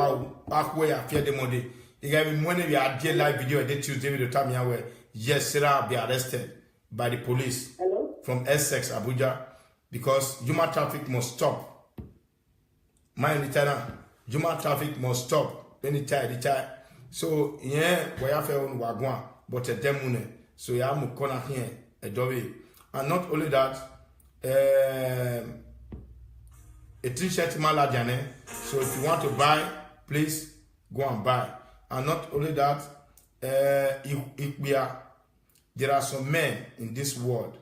back where I fear the money. You gave me when we are dear live video the Tuesday video time where yes Sarah be arrested by the police. Hello? From Essex Abuja because human traffic must stop. Mind the human traffic must stop anytime. So yeah, we have on wagwan, but a demone. So yeah, I'm gonna here a dobe, and not only that, a t-shirt maladiane. So if you want to buy, please go and buy. And not only that, there are some men in this world.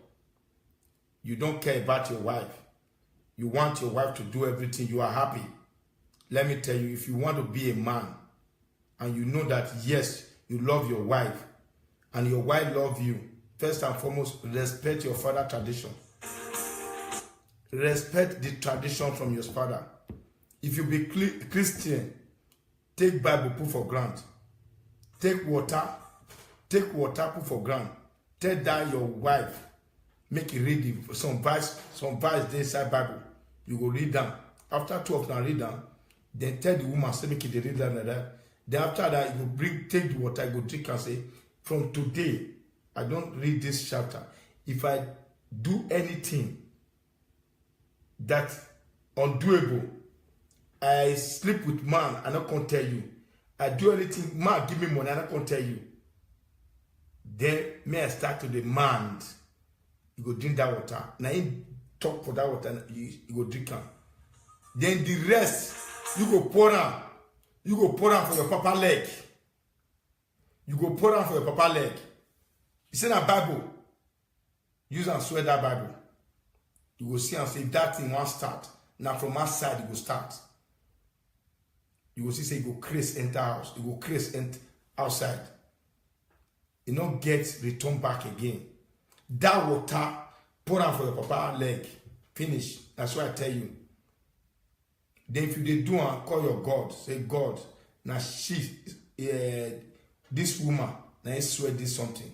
You don't care about your wife. You want your wife to do everything. You are happy. Let me tell you, if you want to be a man, and you know that, yes, you love your wife, and your wife loves you, first and foremost, respect your father's tradition. Respect the tradition from your father. If you be Christian, take Bible, put for granted. Take water, put for granted. Tell that your wife, make you read some verse inside Bible. You go read them. After 12 now read them, then tell the woman, say make it read them like that. Then after that, you go take the water, you go drink and say, from today, I don't read this chapter. If I do anything that undoable, I sleep with man, I not gonna tell you. I do anything, man give me money, I not gonna tell you. Then may I start to demand. You go drink that water. Now you talk for that water, you go drink it. Then the rest, you go pour on. You go pour on for your papa leg. You go pour on for your papa leg. You say that Bible. Use and swear that Bible. You go see and say that thing won't start. Now from outside you go start. You go see say you go Chris enter house. You go Chris enter outside. You don't get return back again. That water pour on for your papa leg. Finish. That's why I tell you. Then if you dey do and call your God, say God, now she, this woman, now I swear this something.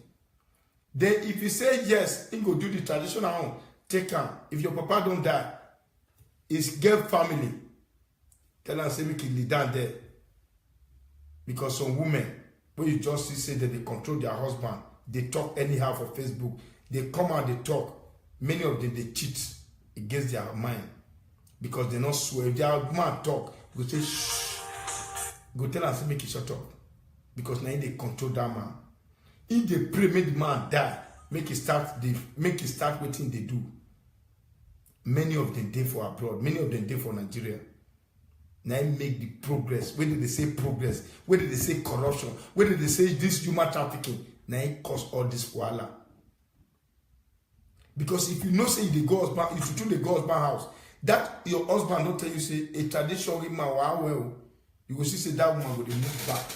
Then if you say yes, he go do the traditional home. Take him. If your papa don't die, his girl family. Tell them say make it lead down there. Because some women, when you just see say that they control their husband, they talk anyhow for Facebook. They come out, they talk. Many of them, they cheat against their mind. Because they not swear. If their man talk, go say shh. Go tell them say make it shut up. Because now they control that man. If they pray, make the man die, make it start waiting they do. Many of them did for abroad, many of them did for Nigeria. Now make the progress. Where did they say progress? Where did they say corruption? Where did they say this human trafficking? Now it cause all this wala. Because if you know say they go husband, if you do the go husband house, that your husband don't tell you say a traditional man well, you will see say that woman will move back.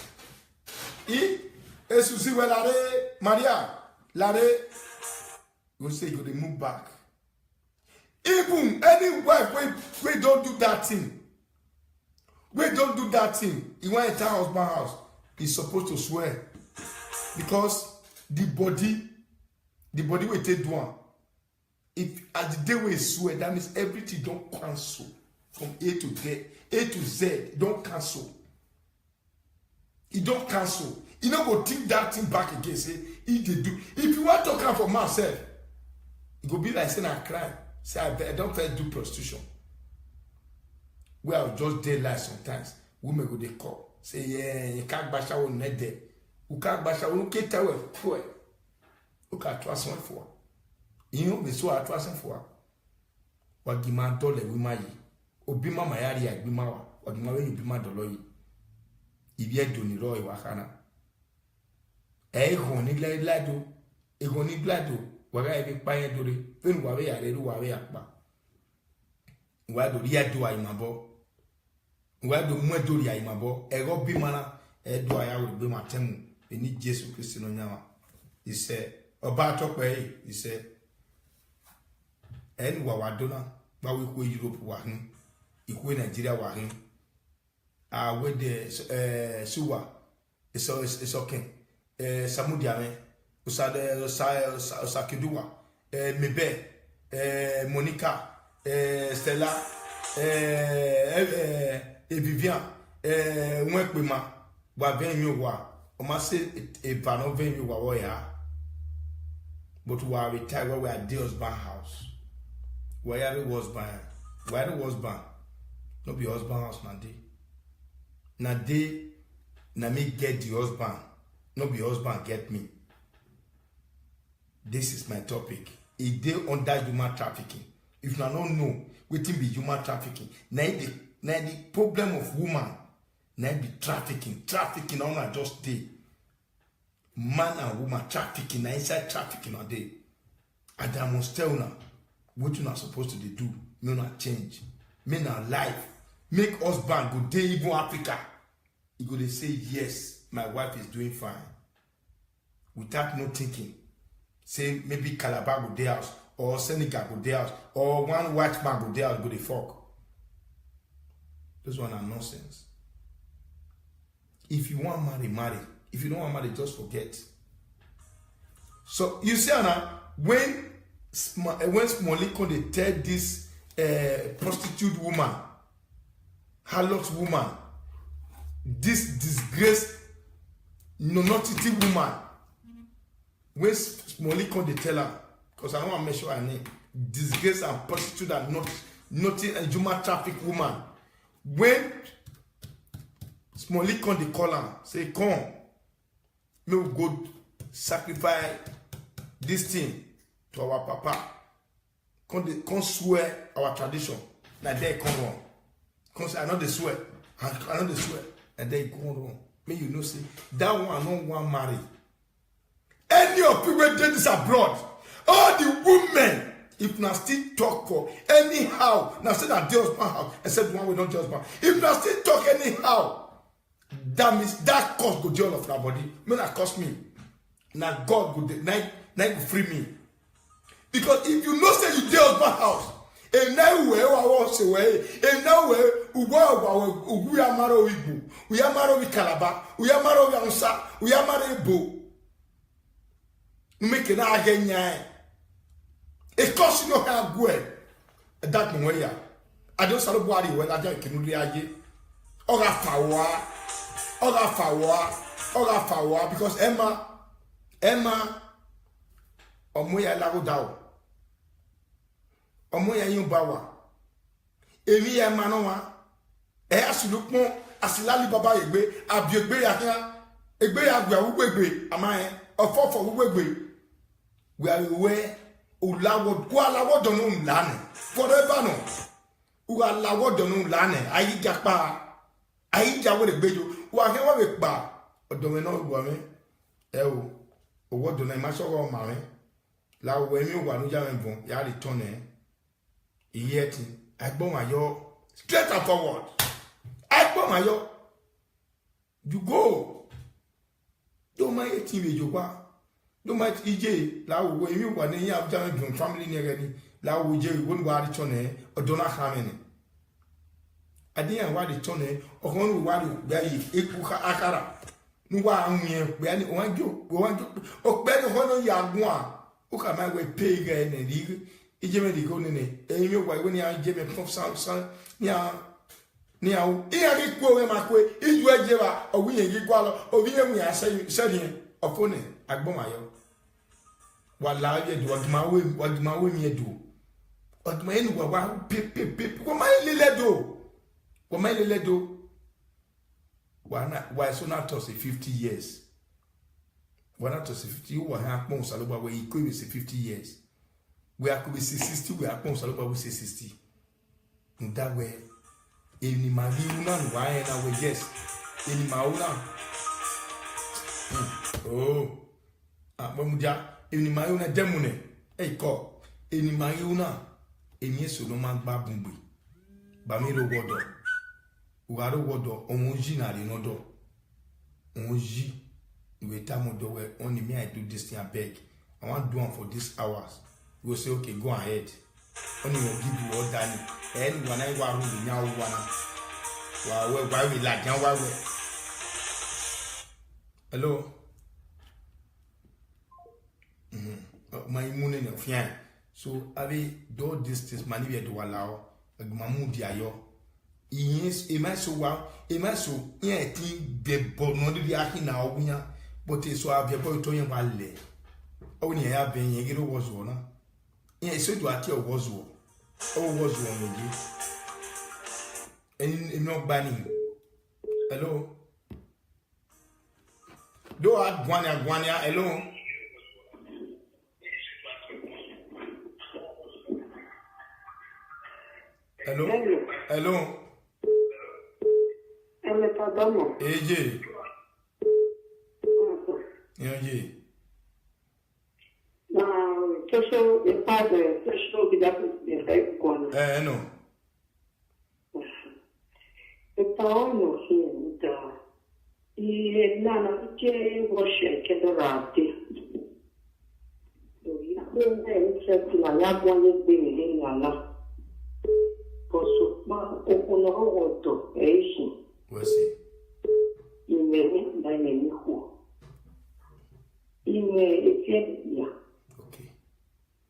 Et souci ouais l'arrêt Maria l'arrêt you say you go move back. Even any wife we don't do that thing. We don't do that thing. You want enter husband house, he's supposed to swear. Because the body will take one. If at the day we swear, that means everything don't cancel. From A to Z, don't cancel. It don't cancel. You know, go take that thing back again. Say, if they do, if you want to come for myself, it go be like saying I cry. Say, I don't try to do prostitution. Well, just daylight sometimes. Women go they call. Say, yeah, you can't bash out on net there. You can't bash out on get away. You can't trust one for. You know, they saw a trust for. What give my dollar with my Obima Mayari, Bimawa, or the Mary Bima Doloi. If you do ni roy wakana. Honi glado, honi glado, waga ebi paye dore, fen wawe ya redu wawe akpa. Wado ria do ayimabo. Wado mwedo ria ayimabo. Ego bimana, do aya wo be matemu. Eni Jesu Kristo no nyama. He said, oba tokwe, he said, en wawadona, ba we ko Europe wa hin, ikwe Nigeria wa hin. With the Suwa, it's okay. Samudiame, Osakidua, Mebe, Monica, Stella, Vivian, Mwekbima, Wavenua, Omase, a Panovenua Waya. But we are retired where we are Deus Ban house. Where it was ban, where it was ban. No be husband house, Nandi. Na day, na me get the husband. No be husband get me. This is my topic. A day under human trafficking. If you don't know, wetin be human trafficking. Na the problem of woman. Na be trafficking. Trafficking on a just day. Man and woman trafficking. Na inside trafficking all day. And I must tell now, what you not supposed to do. Me not change. Me not life. Make husband go day even Africa. He go to say, yes, my wife is doing fine. Without no thinking. Say maybe Calabar go day house, or Senegal go day house, or one white man go day house, go the fuck. Those one are nonsense. If you want marry, marry. If you don't want marry, just forget. So you see now, when Smoliko they tell this prostitute woman, harlot woman, this disgraced non-entity woman, when Smoliko they tell her, because I don't want to make sure her name, disgraced and prostitute and not a human traffic woman. When Smoliko they call her, say, come, may we go sacrifice this thing to our papa. Come swear our tradition. Like they come wrong. Come say, I know they swear. I know they swear. And they go wrong. May you know, say, that one no one marry. Any of people did this abroad. All the women, if now still talk for anyhow, now say that Deus Ban house, except one we don't Deus Ban. If now still talk anyhow, that means that cost go deal of our body. May not cost me. Now God go now free me. Because if you know say you Deus Ban house, and now where I was away, and now where we are married with we are married with Calabar, we are married with Ansa, we are married with Bo. make na agenya e kosi no ha go e that mo ya ajo salo buari we la je kinu ri aje oga fawa because Emma omo ya la go dawo omo ya yin bawa emi ya ma no wa e asulupon asilali baba egbe abiegbe ya kan egbe ya gba ugbe ama en ofofo ugbe we ulawo kwalawo donu mlane forever no ulawo donu mlane ayija we gbejo wa ke wa be pa odo me no gbo me e o owo donu ma so ro ma me la wo emi wa nu ja me bon ya return iyeti agbon ayo straight and forward agbon ayo you go do my team ejo pa do my ije la wo emi wa ni ya ja me bon family ni re ni la wo je won wa return odo na ha me ni ade an wa return ohun wa ri gba yi eku akara nu wa anwen gba ni wan jo o pe ni hono ya gun a o ka ma we pay ga ni ri ije me di go ni emi wa we ni a je me prof san ni a iya ri ku we ma ku iju eje wa o wi yen gi gwa lo o wi yen ya se ni ofone agbon ayo wa la ye do oduma we mi edo oduma enu wa pip ko ma lele do why so not to say 50 years why not to say 50 you wa ha pon saloba we equal with 50 years we are could be 60 we are pon saloba we say 60 in that way eni magi una why na we yes eni mauna abamuja eni mauna demune ko eni mauna eni eso no ma gba bungbe ba mi ro wodo ugaro wodo ohun ji na re nodo ohun ji we time do we only me I do this thing abeg I want do one for this hours we say okay go ahead only will give you all that and when I wa ru nya wa we ba we la jan wa we hello my money no fian so abi do this things mani be do walao agmamu di ayo yes e ma so yen tin de bono de ahi na ogunya but so abia boy to yen wale o ni ya ben yen giro wozo na yen so do ati o wozo no ji en no bani hello do agwania hello hello Elle pas d'homme. Eje. Eje. Question n'est pas de question qui date de règles quoi. Non. Le temps nous fait da. Et là che voce che dorate. Il faut que tu la bonne bene là. Posso ma o roto é isso. Voici. Ime da nemi ho. Ime efia. Okay.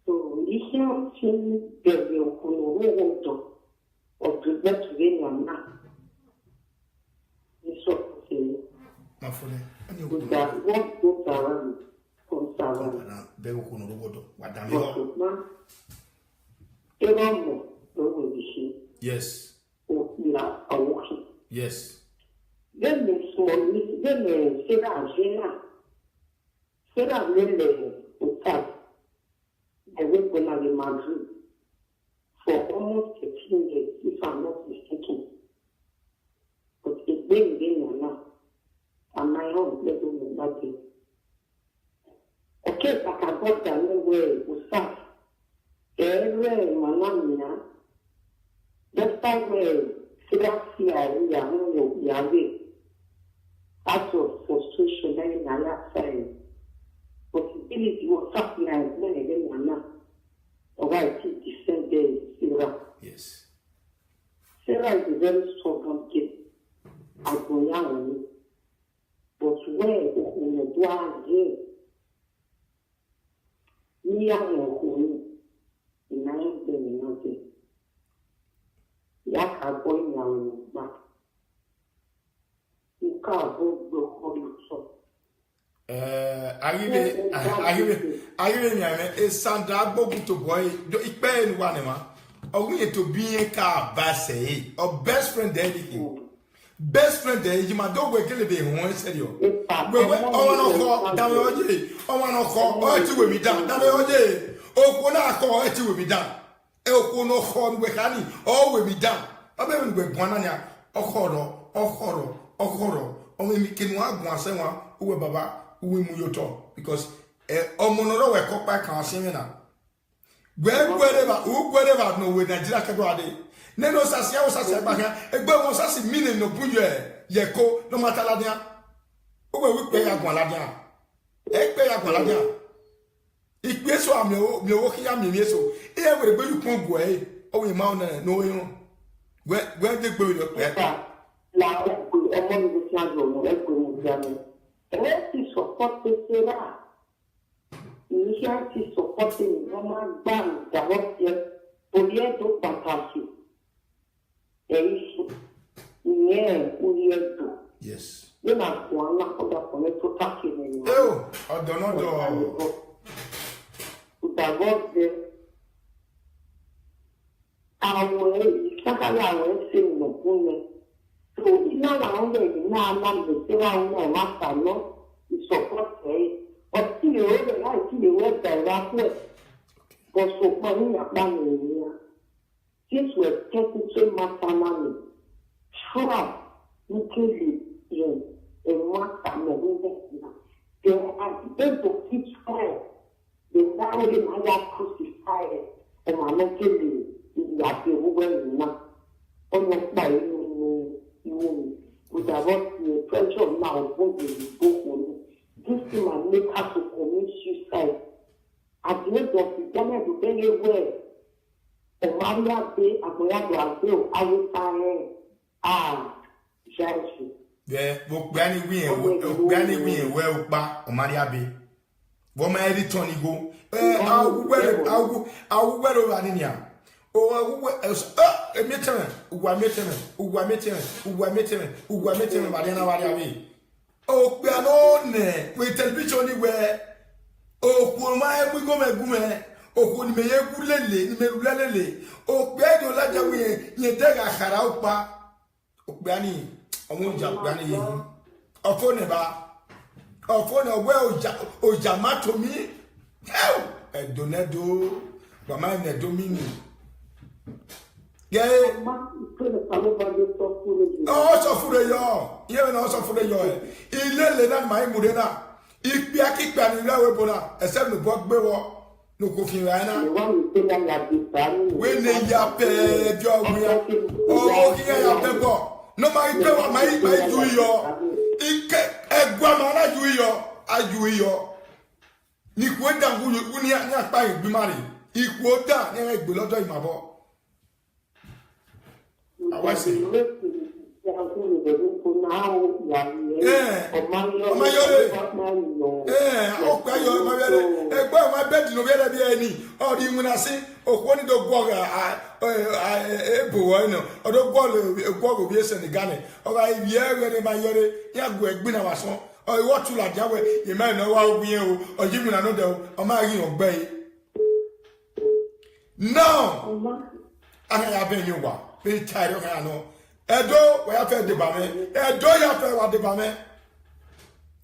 So, isha fin bebe o roto. O tu betu venia na. Isso se. Ma fone. Ani o Da what go around. Consava. Bebe o roto. Wadami. Yes. Yes. Then Sarah really I went when I was in Madrid for almost 15 years, if I'm not mistaken. But it's been now. And my own level in Madrid. Okay, but I got that nowhere to start. Every manamina. That's why Yahweh, out of frustration, then in Allah side, possibility was something like many of them or I think descended Sarah. Yes. Sarah is a very strong kid. I go young, but where in the door again, Ni ya ngokuni. Inaye beni note. Ya ka boy na ma. Ika bo do so. Arrive nyame e Sandra Bogu to boy do ikpe en wane ma. Ogun to bien ka base or best friend there best friend there you ma do we kele be won serio. We no ko da we oje. O wa no ko o ti we mi da we oje. O ko na ko o ti we mi da. E o ko no ko we kani o we mi da. Abe we gwana nya okoro o mi kinu agun asenwa uwe baba uwe mu yoto because omonoro we kopa kan asen na gwere no we Nigeria kedo ade ne no sasia o sasia ba kan egbe won sasi mini no buyo ye ko no matala dia uwe wi pe agun aladia pe agun aladia ikpe so ami o kiya mi so e we gbe yu pon go o we ma no we gwe de gbe yo pe la ọmọ mi ti àjọ mo ẹgbẹ́ mo ti àmì ẹ ti sọpọtì síra iṣẹ́ ti sọpọtì mi wọ́n máa gbà ìdáwọ́ tiẹ̀ orí ẹ̀dùn pàtàkì ẹ̀yí sùn ìyẹn orí ẹ̀dùn nínú àpò àwọn akọ́dàpọ̀ tó káàkiri ẹ̀yìn ọ̀dọ̀ náà jọ ìdáwọ́ tiẹ̀ àwọn ìsákàlà àwọn ẹ̀sìn ìnàkún yẹn. So ina wa onde na na le se wa na ma sa no support o ti o le la ti le we da ra ku ko so pa ni na pa ni ya this was technically matamani sure you can be a master no they are able to teach her the value of my crucified and I'm not killing ya pe wo na on na pa with the pressure now of what they go on. This thing might make her to commit suicide. At the end of the day, to bring away. The Maria Bay, Agoya Brazil, I will find Jersey. Yeah, but Granny Win, well back, Maria Bay. Woman, every Tony go. I will wear over Ninia. Uwa Mariana Wadiavi. Oh, we are known with television anywhere. Oh, Puma, we go Gume. Oh, when me Gulele, oh, Bedo Lajawi, Yedega Haraupa, Ogbani, Omunja Granny, Ofoneba, Ofona, well, Ojamato me. Oh, Donedo, Bamana Domini. Yeah. Oh, so for the yo. Yeah, no, so for the yo. Il est là, my mudena. Il pia qui pia ni la webona. Except le bok bewo. No cooking rana. When they yape, Joe, oh, yeah, pebo. No, my pebo, my do yo. Ike, a guamana do yo. I do yo. Ni kwenda uni ya pa bi mari. Ikwota ni egbe lodo imabo. I was saying, my bed no better be any, or the Munasi, or one of the Gwaga, or the Gwago, yes, and the Ghana, or I hear my yore, Yagweg Binawason, or what you like Yahweh, you may know how we or Jimmy another, or my obey. No, I have been you one. Very tired of Hano. Edo, we have fed the Bame. Edo, you have fed what the Bame.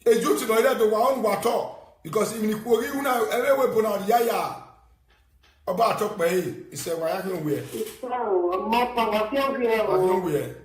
A you to know that the one water. Because even if we now every weapon on Yaya about talk by he said, why I can wear. I can wear.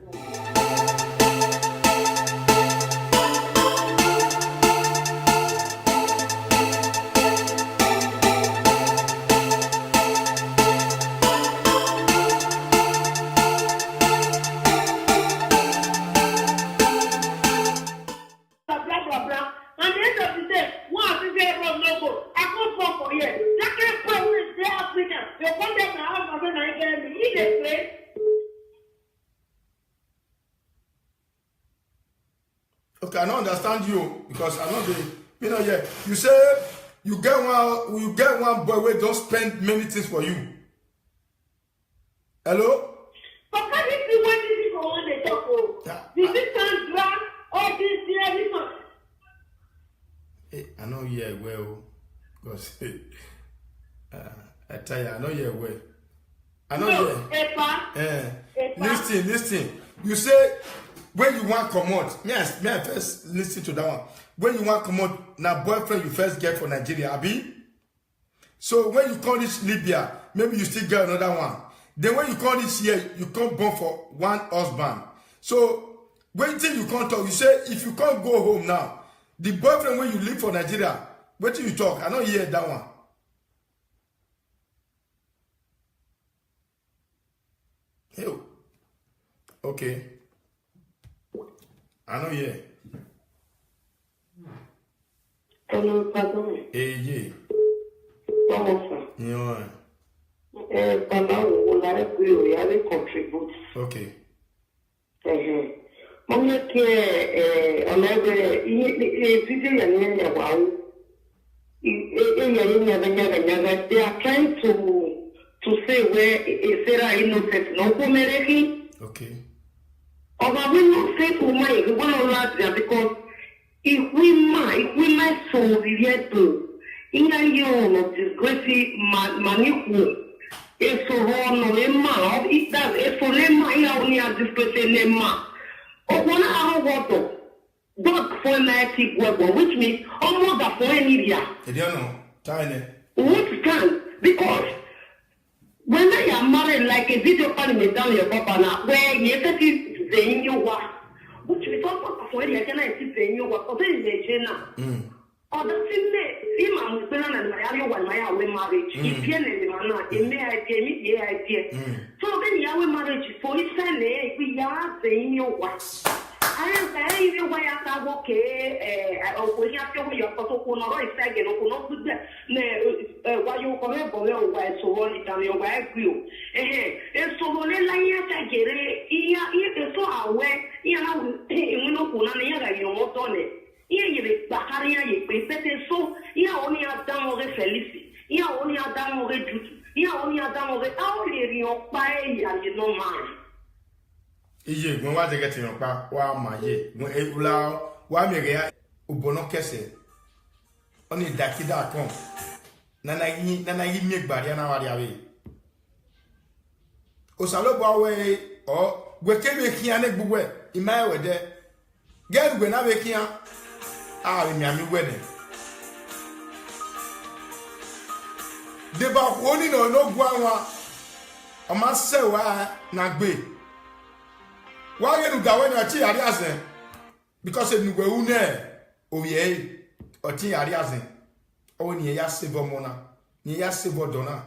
Okay, I don't understand you because I know the, you know, yeah. You say you get one boy where don't spend many things for you. Hello? But can you see what this is for when they talk? This is some drug or this everything. I know you're well, because I tell you, I know you're well. I know you're. Listen. You say when you want come out, me I first listen to that one. When you want come out, now boyfriend you first get for Nigeria, Abi. So when you call this Libya, maybe you still get another one. Then when you call this here, you can't born for one husband. So when you can't talk, you say if you can't go home now, the boyfriend when you leave for Nigeria, wait till you talk. I don't hear that one. Hey. Okay. I know hear. Hello, pardon. Yeah. Comment ça? Yeah. Pendant on a pu y aller contribute. Okay. On a que on avait they are trying to say where Sarah innocent no kumereki. Okay. Oba we no say to my we want to laugh because if we might so to inga yo no disgrace maniku eso no ema it does eso lema ya unia disgrace lema ogona arogoto dot for nighty webo which means almost the for media I don't know. Tiny. what can because when I am married like a video calling me down your papa now where you take it the you wa which we talk about for you can I see the you wa because it's na or the thing imam spela na mario wa my away marriage if you na e me idea so then yawe marriage for it say we ya the you wa I even why I thought okay when you have to your photo ko no ro say no ko no good ne why you come bo why so one time you why agree so one la ya ta gere iya so awe iya na we no ko na ya ga yo moto ne iya ye bakari ya ye pete so iya oni adam o felici iya oni adam o duty iya oni adam o awle ri o pa ya ye no man Iye gwen wa je get yan pa wa ma ye gwen ewula wa mi re obono kese oni dakida kon nana yi mi gbari na wa ri awe o salo bo we o gwe ke me kian ne gbugwe ima we de get gwe na be kian a mi ami we ne de ba ko ni no gwa wa o ma se wa na gbe why you go when you ari asen because you go une oye o ti ari asen o ni ya save mona ni ya save dona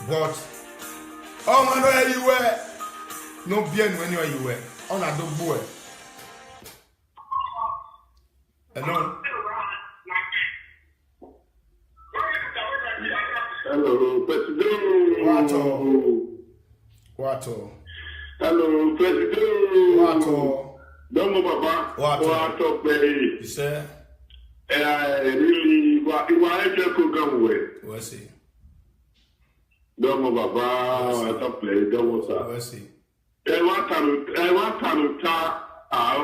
but oh man no anywhere no bien when you anywhere on a do boy hello hello president Wato. Hello, President. Wato. Domo Baba. Wato, baby. You say? Really, what I just program with. We'll see. Domo Baba. Wato, play. Domo Sa. We'll see. I want to talk. I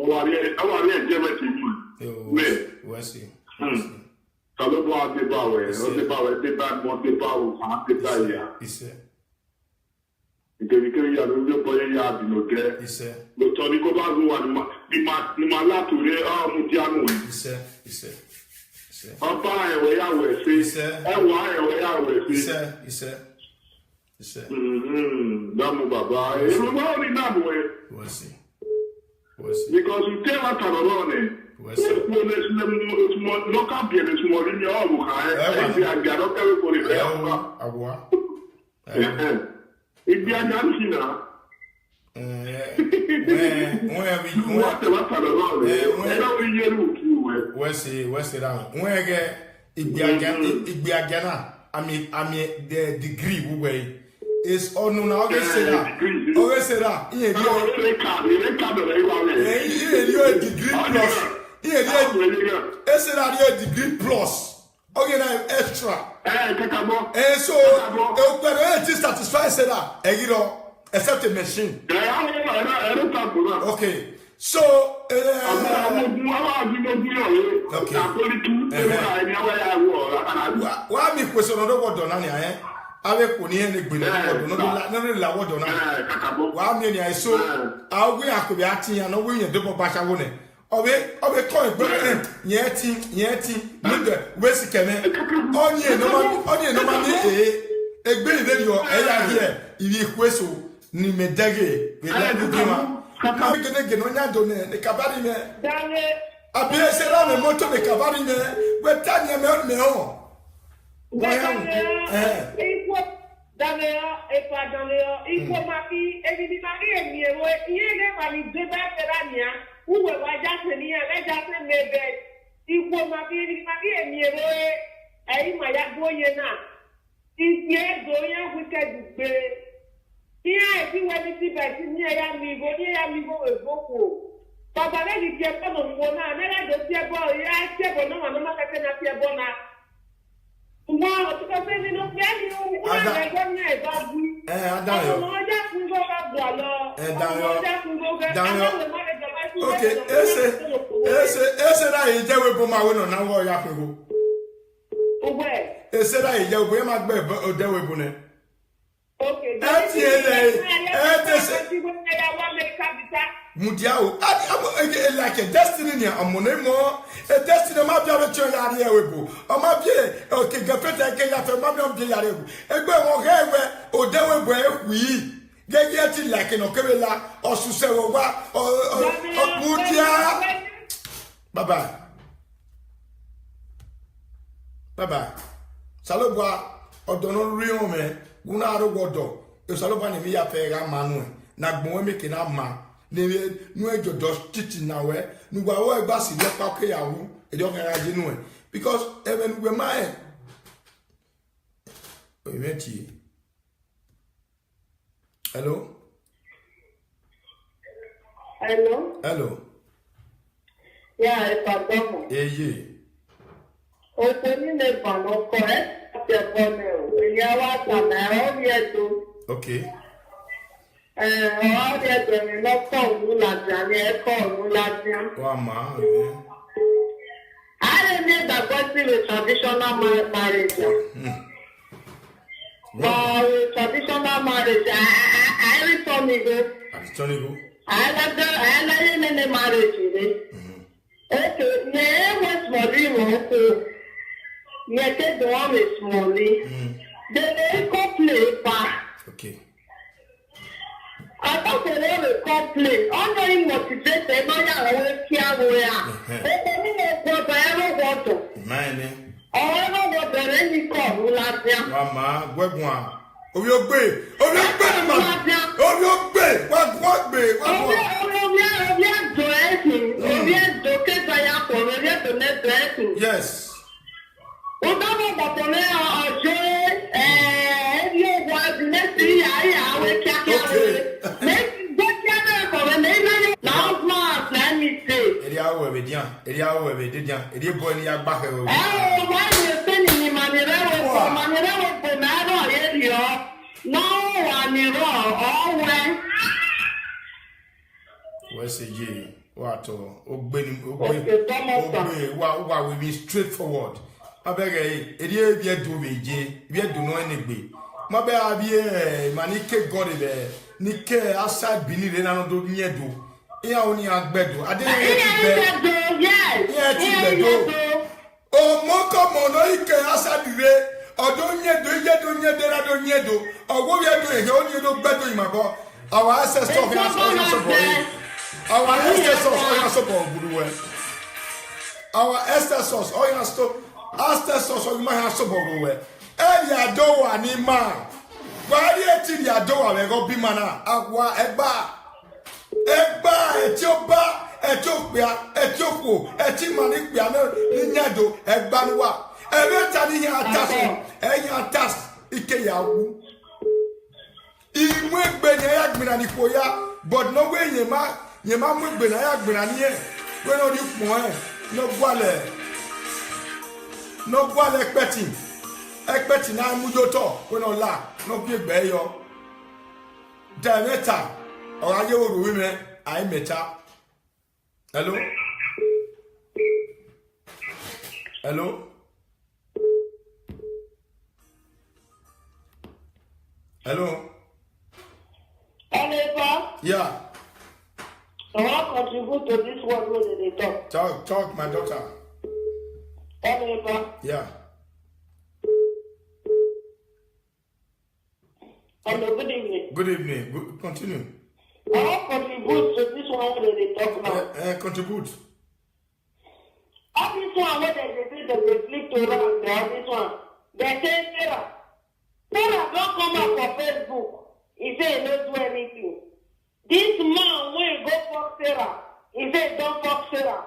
want to get it. We'll see. Hello, boy. The bad. Because ya no boy ya bi no gre no to ni ko ba zo wa ni ma la to re mu ti anu ise papa e we ya we se e wa e we ya we se ise da mu baba e mo ba ni na bo e we see because you tell what about it we see no can be the small ni o bu ka e bi aga do ka we ko re agua Ibi Argentina. Where's that? Where Ibi Agana, I mean the degree way is on now. Always say that. You a degree plus. It's a degree plus. Okay, now extra. And so, you satisfy that, except a machine. Okay, so, why me question on the word on eh? Avec Pony and the Gwyneth, no la word on why me I so I'll be acting and no win a double basha woman. Of it, coin, yeti, West Kennel, onion, no money, a great video, a here, if you whistle, ni medage, with that Udima. Come again, when I don't know, the Cabarine. A beer said on the motor, the Cabarine, where Tanya melt me home. Et pas dans le il faut ma fille et dit Marie mieux il est pas ni deux bêtes ou ouais déjà ni avec déjà mes bêtes il faut ma fille Marie mieux et il m'a ya goyena il vient goyen vous que du il a dit ouais ni bêtes ni ya mi go beaucoup papa là il tient pas mon bona mais là de tiens bon il a tiens bon non ma ka na tiens bon na moi, tu peux faire une autre ok, ese da ije we bo ma we no na wo ya fego. Owe. Ese da ije we ma gbe o de we bo ne. Okay. Mudiao, like a destiny near a monemo, a destiny ma bia with your yard able. O ma bia, okay, Gapeta can have a mamma be able. A go or there were we. Get it like an okela or Susewa or Mudia. Bye bye. Bye bye. Salobwa or Donald Rio me, Gunaro Godo, a Salobani via Pega Manu, Nagmo making a man. No ejo dos titi na we nu gba wo egba si le pa ke yawo e do kan aje nu e because even we my hello yeah pardon o teni le bano ko te bone o ya wa ta na o ye do okay all the women not call I don't need that person with traditional marriage. Well, traditional marriage, I return it. I like the marriage. Okay, yeah, what's more? You take the one with money. They complain back. Okay. I thought they were complain. I'm not motivated. No, I will care where. They don't know what Mine. I don't know what any call last year. Mama, Webwan. Oh, you're great. Oh, you're great, man. Oh, you're great. What, babe? Yes. What we be straightforward. I beg a dear do me, we do no any. My baby, Manike got it there. Nike outside beneath and I don't need to. Here only a bedroom. I didn't get oh, Moko Monoike outside the way. Or don't yet do, or what we are doing, you only do better in my boy. Our ancestors our ancestors our ancestors or you might have some over. Elia do anima. Why did ya do a go be mana? Agua eba etioba etioko etimani piano ninyado egbanwa. Every ni atas ike yawu. Imwe gbe ni agbina ni koya, but no way yema mwe gbe na agbina ni e. When on you point, no guale expecting na mujoto when on la no be beyo. Diameter or I will women I met up. Hello? Hello? Hello? Hello, Yeah. I want to contribute to this one where they talk. Talk, my daughter. Hello, Yeah. hello, good evening. Good evening. Continue. I want to contribute to this one where they talk now. Contribute. All this one where they say they flip to run, this one. They say Sarah don't come up for Facebook. He say he don't do anything. This man when go fuck Sarah, he say don't fuck Sarah.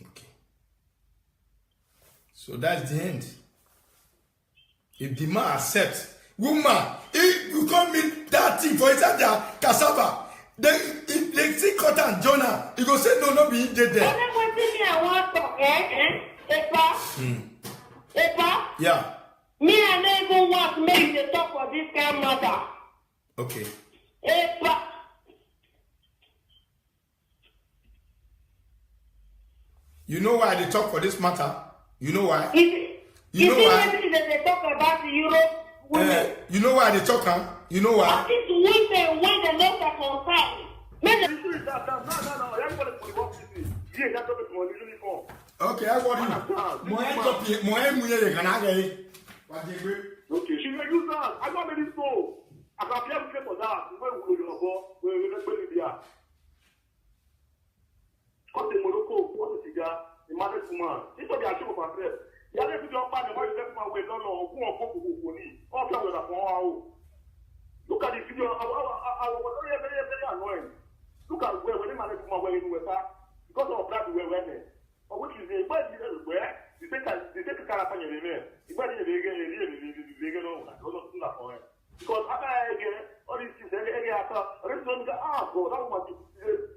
Okay. So that's the end. If the man accepts, woman, if you come meet that thing for inside their cassava, if they see cotton Jonah, he go say no be in there. What me I want to Epa? Yeah. Me I never want to make the talk for this kind of matter. Okay. Epa. You know why they talk for this matter? You know why? You know why? They talk about the Europe women. You know why they talk, huh? You know why? What is women when the laws are concerned? Okay, I want you. Okay, she may use that. I got many so. I can be able for that. Where will you go? Where will you be? What the Morocco, what the cigar, the mother woman. This is the actual of our friend. The other people are finding why you left my way. No, who are people who need. All of them are. Look at the video. I was very annoying. Look at where when the mother woman were in West because of that we were there. But which is the where you take a character in the name. You better because after I get all these things, after that woman this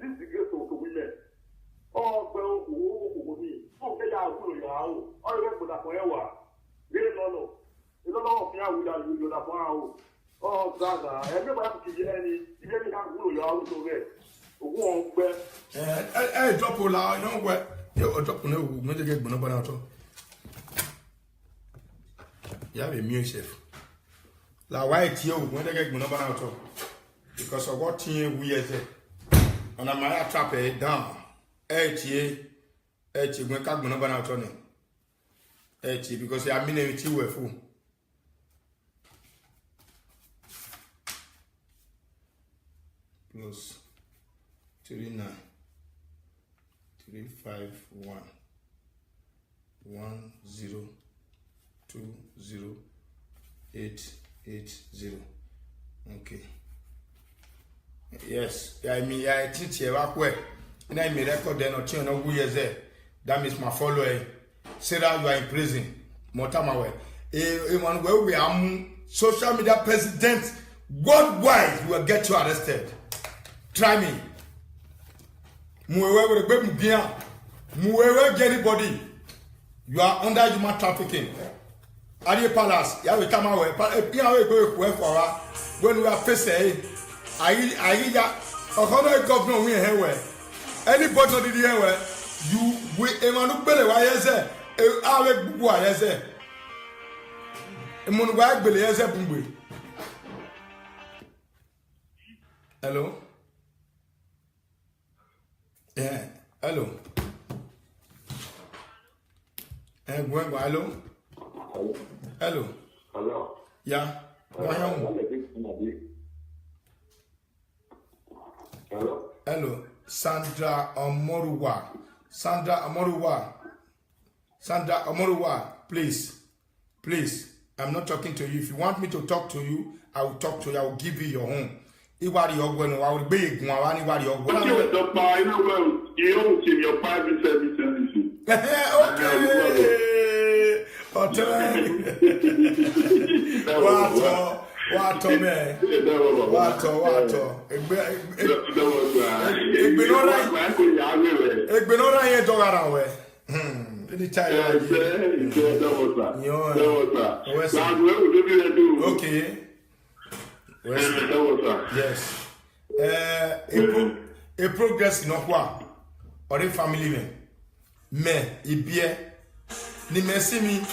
is the grace of women. Oh, well, oh, they are good. All the rest of that forever. They don't know. They don't know if you are with that one. Oh, Gaza, everybody has to give any, if you have good, you are also there. Hey, drop all out, you know what? You drop on the way, get Bonabonato. You have a music. La white you when they get Bonabonato because of what we are there. And I'm going to trap it down. When Kag Bonabonato, because I mean, it's you were full. Plus 39 351 1020 Okay. Yes, I mean, I think you have where. And I may record then or turn on who is there. That means my follower. Say that you are in prison. Motamawe. Where we are social media president worldwide will get you arrested. Try me. Muewe anybody. You are under human trafficking. Adi Palace, ya we come away. When we are facing, I governor we here. Anybody not here you we emanu bele wa yeze awe bubu wa yeze. Emanu wa gbele yeze bungbe. Hello. Yeah, hello. Hello. Hello. Hello. Yeah. Hello. Hello. Sandra Omoruwa. Sandra Omoruwa, please. I'm not talking to you. If you want me to talk to you, I will talk to you. I will give you your home. Iwari ogwenu, I will be igwani iwari ogwenu. Okay, the buy no well. You don't see your private service anything. Okay. Wato man. Wato. Egbe no like. Egbenora yen dogara we. Any child. Okay. Yes. A progress in okwa or a family me ibie ni mesimi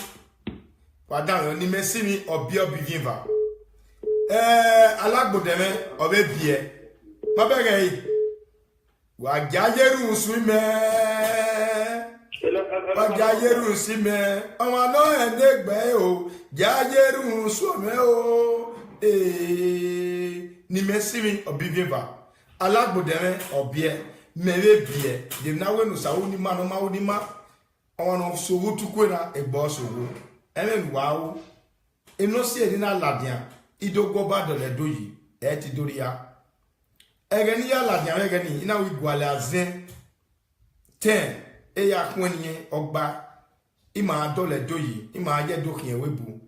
wadan ni mesimi obia biviva alagbodeme obebie mabege wa jayeru sume Wajayeru sime, ọmọ náà ẹ̀dẹ́gbẹ́ o, jayeru sume o, ni mesimi obiviva, alagbodeme obie, mewe bie, demnawe no sawu ni ma no ma odi ma, ọmọ no sowu tukwe na ebo sowu, eme wawu, eno si edina ladian, idogbo ba dole doyi, ti dori ya, egeni ya ladian egeni, ina wi gwale azen, 10. Eya kwenye ogba ima dole doyi ima yedo kiyen webu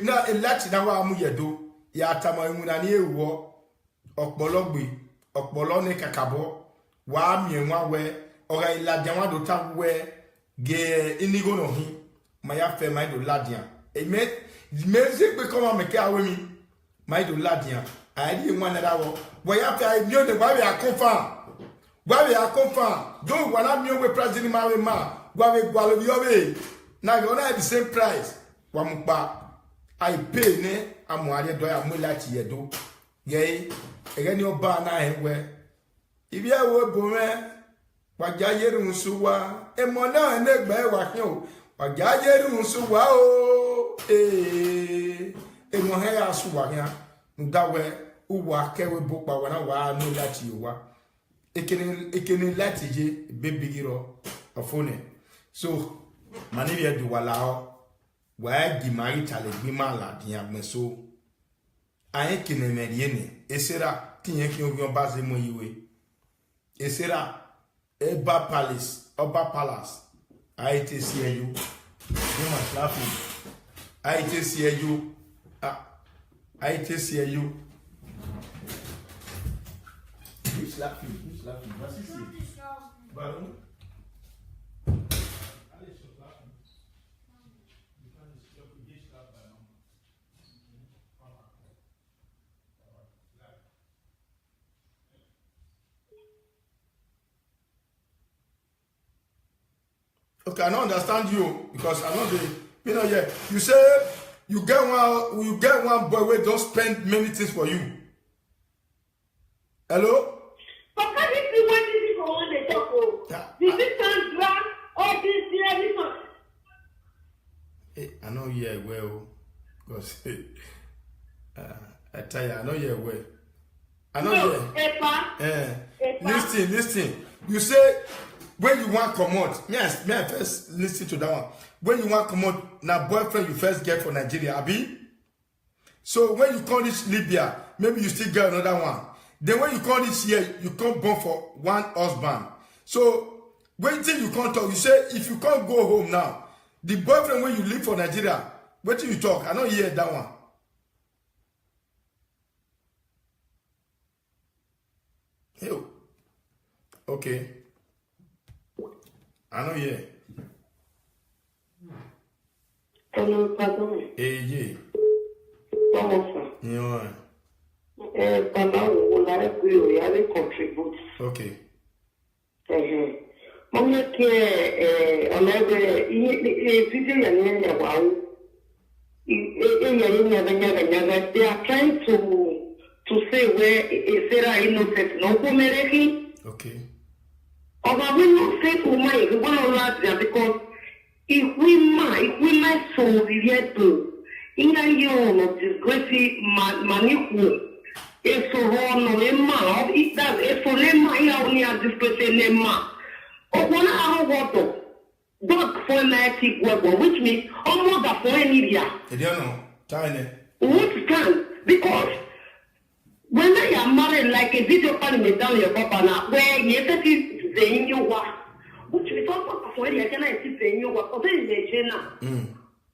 na elati na wa mu yedo ya tamo imuna ni ewo opolo ni kakabo wa mienwa we ora iladia wa do ta we ge inigo no hi ma ya fe ma do ladia meze pe ko ma meke awe mi ma do ladia ari nwa na dawo bo ya fe mi o de wa be akofa Gwawe akofa do wana mi we price ni ma gwawe gwalo yobe na go na the same price wa mpa I pay ne amuade do ya mulati yedo ye egeni oba na ewe ibi awo bome wajayeru nsuwa emo na negbe wa hin o wajayeru nsuwa o emo he ya suwa ya ndawe uwa kewe bokpa wana wa mulati wa ekene lati je bebigiro afone so mani ye du wala o wa gi mari chale gbi ma la dia gbeso ayin kine merie ni esera tiyen ki ogun ba se mo yiwe esera eba palace aite CNU you must laughing aite CNU aite CNU Who's laughing? What's he saying? Baron? Okay, I don't understand you because I know the you say you get one boy where don't spend many things for you. Hello? I know you well because I tell you, I know you well. I know you. Listen. You say when you want come out, may I first listen to that one. When you want come out, now boyfriend you first get for Nigeria, Abi. So when you call this Libya, maybe you still get another one. Then when you call this year, you can't born for one husband. So when you can't talk, you say if you can't go home now, the boyfriend when you live for Nigeria, what do you talk? I don't hear that one. Hey, okay. I know hear. Hello, pardon. Yeah. Comment ça? Yeah. Pendant on a repris, il avait contribué. Okay. On a que on avait étudié il they are trying to say where Sarah innocent no come Okay. But we not say to my we want to laugh there because if we might so yet to in a year of disgrace maniku eso no ema it does eso lema ya oni a disgrace lema ogona arogoto dog for night work which means almost the for any year which can because when I am married like a video call me down your papa now where you set it the in your work which we talk about for any can I see the in your work or the Jena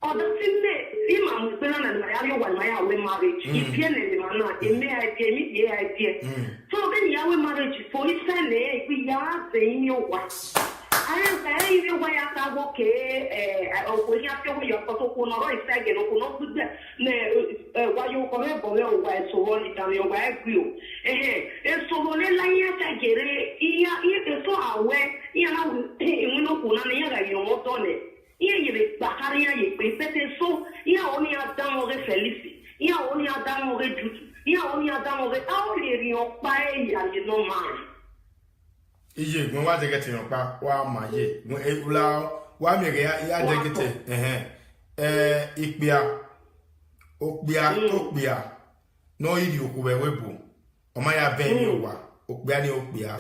Imam Spelana and Mario one my away marriage. If you know, it may idea. So then Yahweh marriage for his family, we are saying your wife. I am saying you why I have okay, when you have to your protocol or a second or not with the why you correct or why so on it your wife grew. And so when I get it, so aware, you know, you know, done it. Il Baharia, il so, il a only a dame au Felici, il a only a dame au Duty, il a only a dame au Auli, your pay, and you know mine. Ije, when was I getting your back? Wow, my ye, when Ebula, why me get Ikbia, Okbia, no idiot who were webo, or my abenua, Okbiani Okbia.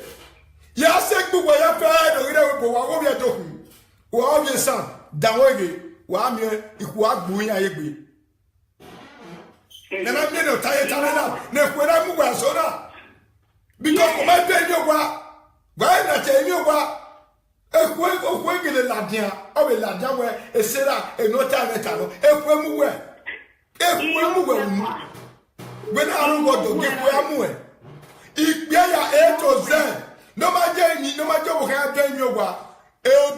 Yes, I could wear a fair, or what we are talking. Well, your son. Dawege wa mi ikwa gbuyin ayegbe na me no taye tanana na kwera mu gwa so na because my pay no gwa na che mi gwa ekwe gele ladian o be ladian we esera enota meta no ekwe mu we mu we na aru godo gekwe amu e igbe ya A to Z no ma je ni no ma je wo kan dan mi gwa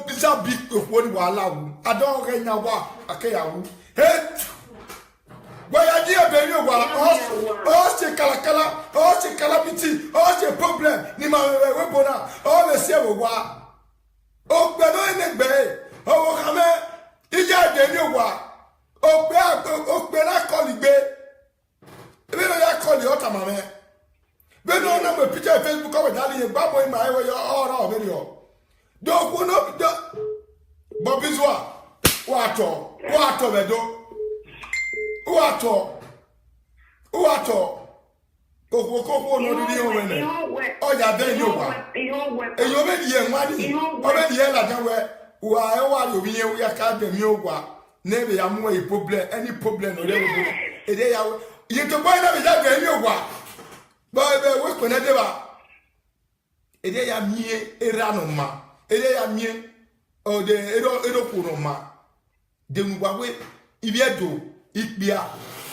bisa big one wala wu adon renya wa akayawu waya dia be yo wa o se kala o se calamity o se problem ni ma we bona o le se wo wa o gbe no ne gbe o wo kame ija de ni wa o gbe la call gbe ebe no ya call yo ta mame be no na me picture Facebook o dali e babo in my way yo ora o be yo donc on a Bobizwa wato bedo wato koko no di o wele o ya den yo wa eyo be di e nwani o be di e la dan we wa e wa yo bi ya ka de mi ogwa na be ya mo e problem any problem no le wo e de ya ye to boy na be ya de mi ogwa ba be we ko na de ba e de ya mie era no ma ele ya mie o de edo kuro ma de ngwawe ibiedo ikpia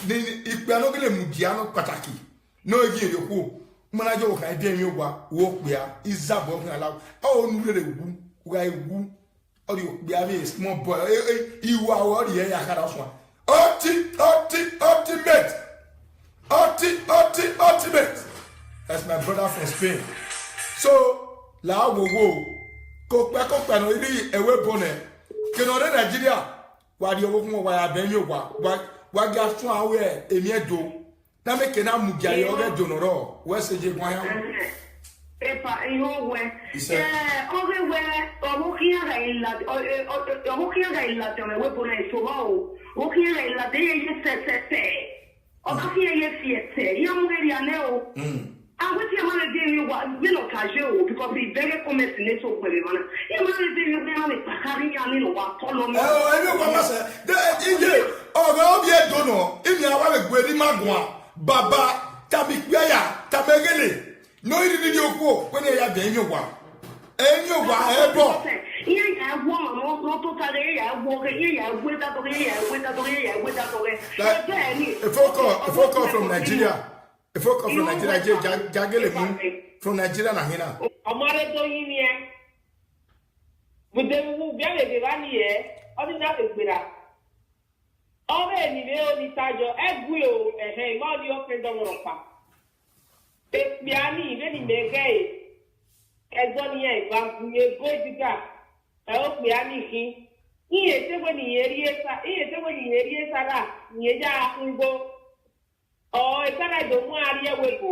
ni ikpia no gele mudia no pataki no egi ereku mana jo ka de mi ogwa wo kpia izabo kan ala o nu re wu wa ewu o di kpia be small boy iwa o di ya kara so ultimate that's my brother from Spain so la wo Kokpa no iri ewe bone keno re Nigeria wa di owo fun wa ya ben yo wa ga tun awe emi edo na me kena mugia yo ge donoro we se je gwan ya epa iyo we oge we owo kiara illa te me we bone so wa o kiara illa de ye se o ka ye fiete ya mu ge ya ne o and what you want to do, you know, casual because it's very common in this whole way. You want to do, you know, carrying what follow me. Oh, I know what I said. Oh, yeah, don't know. If you have a great magua, Baba, Tabiquia, Tabegele. No, you didn't go when they are the Enyowa. Enyowa, here I have one, no totally. I walk here with that way. A phone from Nigeria. If you come from Nigeria, Jagele from Nigeria na hina. Amare to yini e. Bude wu bia le de bani e, o ti na le gbera. Ore ni le o ni tajo egwe o ma ni o pe do mo pa. E bia ni le ni mege e. Ezo ni e ba ku ye go diga. E o bia ni ki. Iye te we ni yeri esa la, ni ja ngo. Oh, it's like the Maria Wego.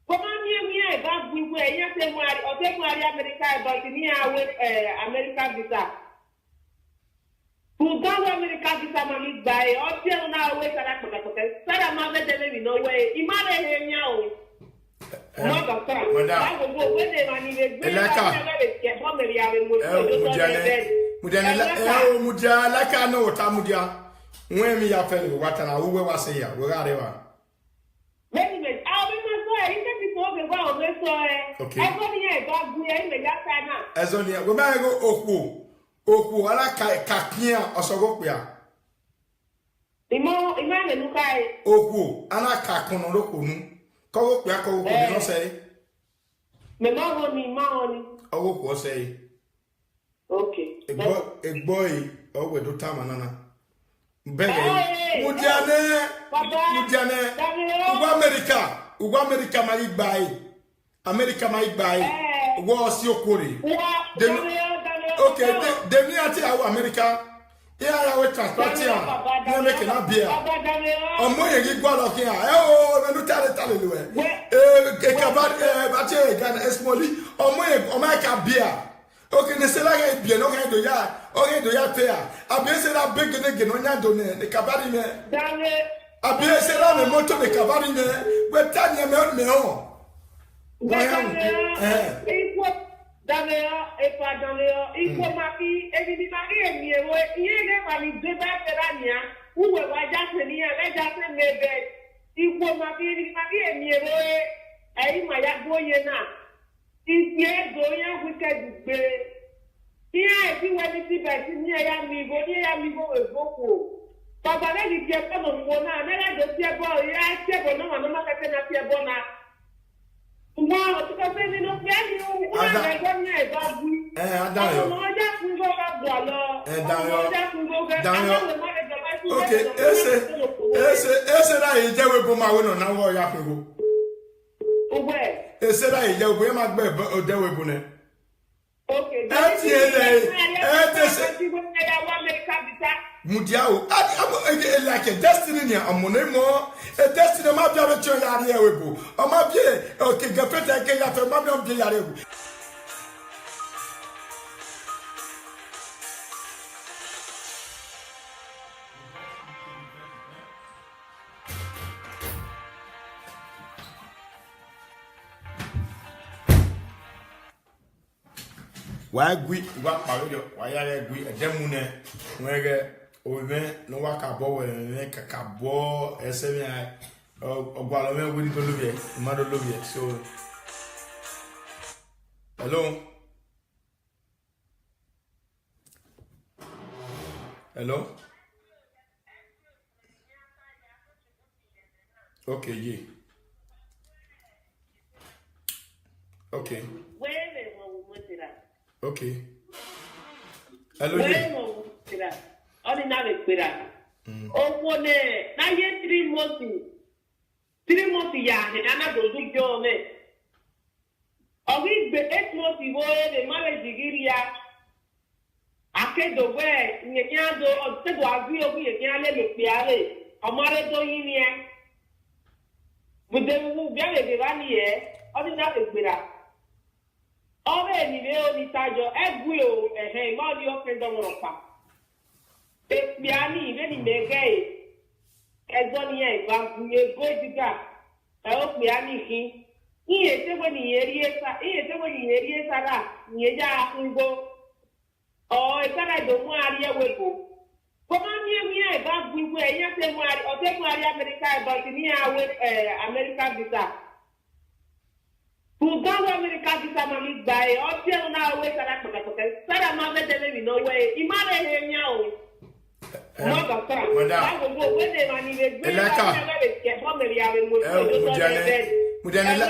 Come on, you about we were, yes, or take Maria America, but in with American visa. Who go American visa, money by or tell now, wait, Sarah Mother, there no way. Imagine him Ezonia, we may go Oku, ala Kakia or Sogopia. Imo imane nukai. Oku anaka kono lokunu. Kogo pia kogo ko no say. Me mahoni. Ogo ko say. Okay. Boy, we do tama nana. Bege. Mudiane. Ugo America mai gbai. America mai gbai. Wo si okori. Okay, demi ati awo America. Ya we transport ya. Na make na bia. Omo ye gi gwa lo kin a. Me no tale lo e. Bache Ghana esmoli. Omo ka bia. Okay, ne sela ga bia no ga do ya. O do ya pe a. Abi se la big ne no nya do ne kabari me. Abi se la me moto ne kabari me. We tanya me ho. Il faut marquer, et il marie mieux, il est pas les deux bâtiments, où on va jasser, les jasser mes bêtes. Il faut marquer, il marie mieux, et il m'a yagoyena. Il y a goyen, vous êtes du bé. Il y a dit, ouais, il y a amigo, beaucoup. Papa, il y a pas de bon, mais là, de pied bon, il y a pied bon, non, non, pas de pied bon. Moi, tu peux faire une autre pièce, on va gagner, va vous. Ok, ese la ije we bo ma we no na wo ya pego. Owe. Ese la ije we ma gbe o de we bo ne. Okay. Mudiao, like a destiny amonemo, a destiny ma bia be cho yare e we bo. O ma bie, okay, gafeta ke ya fe ma bia yare we. Wa gui wa paro wa ya gui edemu ne wege oven no wa ka bo we ne ka bo ese mi ogwalo me we do lobie ma do lobie so hello okay yeah okay okay. Hello. Ordinary pera. Owo ne na ye 3 months. 3 months ya ne na do du jo me. Owi gbe 8 months wo de marriage giria. Akedo we nye kyan do o te do agui owi ye kyan le pe ale. Omare do yin ye. Bude wu bia le de ba ni e. Ordinary pera. Ove ni veo ni tajo egwe o ma ni o kendo mo pa. E piani ve ni mege ezo ni e ba guye go diga. E o piani ki. Iye te we ni eri esa la ni ja ngo. O e kara do mu ari e we ko. Ko ma ni e ba guwe e ya te mu ari o te mu ari America e ba ni awe America visa. Ugawa America visa mami gbae o ti na we sara poketoke sara ma be de mi no we imare he nya o mo ga sara ba go we de mani le gbe na be ke ho me ya we mo mudiane la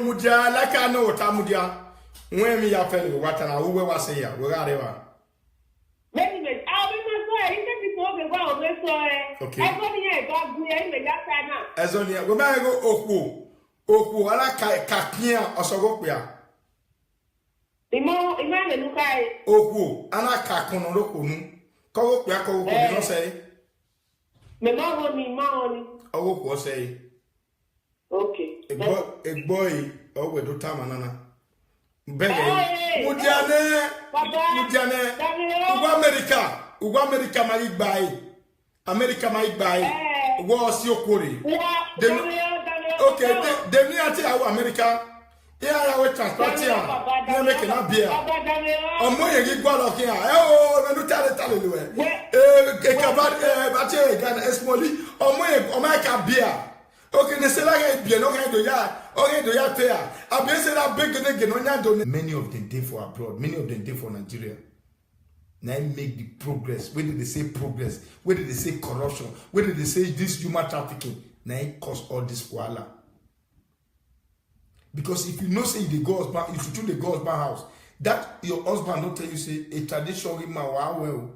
mudiala ka no ta mudia nwe mi ya fe le wata na we wa se ya we ga re wa me a be ma so e ke ti so be wa o me so e e go ni e ba gu e me ya ta na ezo ni we ma go oku ala kakien osogopia imane nukai oku ana kakono lokunu kogopia ko no say me mahoni owo ko say okay boy we do tama nana bege mudiane ugo America mai gbai wo si okori okay, demi ati awo America. Ya we transport ya. Na make na bia. Omo ye gi gwa lo kin a. Me no tale lo e. Bache Ghana esmoli. Omo ka bia. Okay, ne sela ga bia no ga do ya. O do ya pe a. Abi se la big ne no nya do. Many of them dey for abroad, many of them dey for Nigeria. Now make the progress. Where did they say progress? Where did they say corruption? Where did they say this human trafficking? Now it cause all this koala. Because if you know say the go husband, if you do the go husband house, that your husband don't tell you say a traditional man well,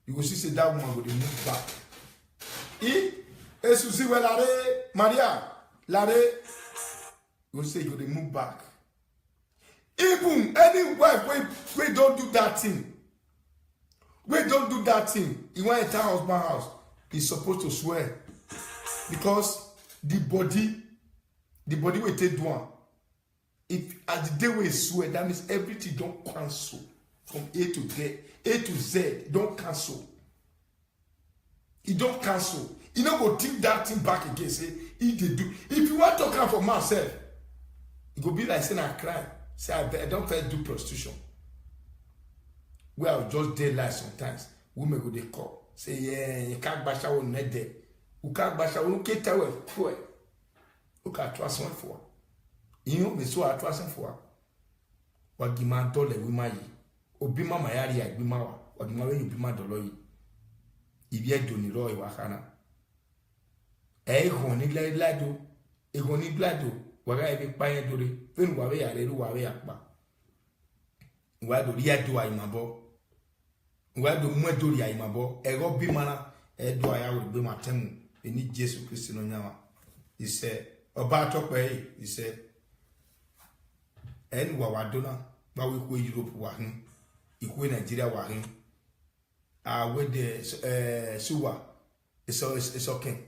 you will see say that woman will move back. Esusi we lare Maria lare, you will say you will move back. Even any wife we don't do that thing. We don't do that thing. He want to enter husband house. He's supposed to swear. Because the body will take one. If at the day we swear, that means everything don't cancel. From A to Z. A to Z don't cancel. It don't cancel. You don't go think that thing back again. Say, if they do. If you want to come for myself, it will be like saying I cry. Say, I don't first do prostitution. Well, just daylight sometimes. Women go they call. Say, yeah, you can't bash out on net there. You can't bash out on get away. You can't trust one for. You know, me so I trust for. What give my dollar with my Obima my area, Bimawa, or the Mary Bima Doloi. If you do ni Roy Wakana. Honi Lado, a honi blado, where I be paying to the fin Waway, I do Waway Akba. Why do you do I mabo? Why do you do I mabo? A go be mana, a do I will be my temu. They need Jesus Christ on Yama. He said, about top way, he said, and Wawadona, but we go Europe wahin, equal Nigeria wahin. With the Suwa, it's okay.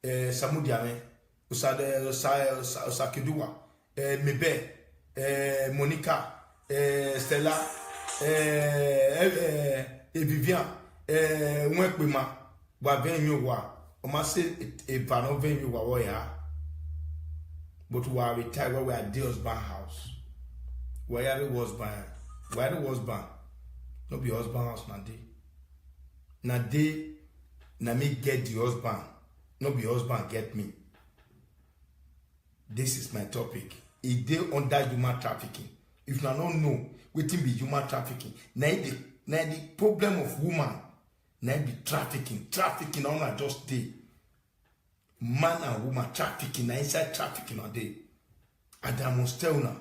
Samudiame, Usade Sakidua, Mebe, Monica. Stella, Vivian, Wekbima, Wavenua, or must say a Vanovenu Wawaya. But we are retired where we are Deus Ban house. Where it was by where it was ban. No be husband house na day na me get the husband. No be husband get me. This is my topic. If they under human trafficking. If you don't know wetin be human trafficking, na the problem of woman, na be trafficking on not just day. Man and woman trafficking, na inside trafficking all day. And I must tell you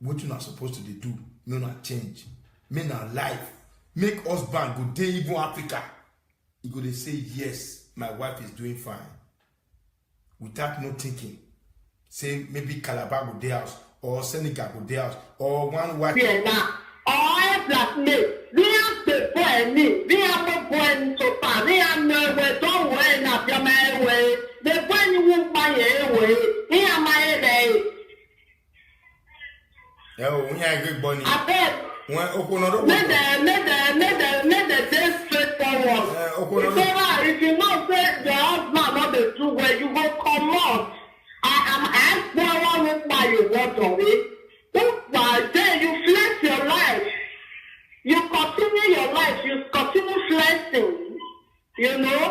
what you not supposed to do. Me not change. Me not life. Make husband go day even Africa. He go they say yes, my wife is doing fine. Without no thinking. Say maybe Calabar go day house. Or Senegal go there, or one wife. Now, all blackmail. We have the boy, we have the boy so far. We have no way, don't worry, not your man way. The boy you won't buy away. Here my day. Oh, we are good bunny. I bet. When Okonodo. Let the day straightforward. If you not say the husband not the true way, you go come out. I am asking one by you what of it. But then you flex your life. You continue your life. You continue flexing. You know?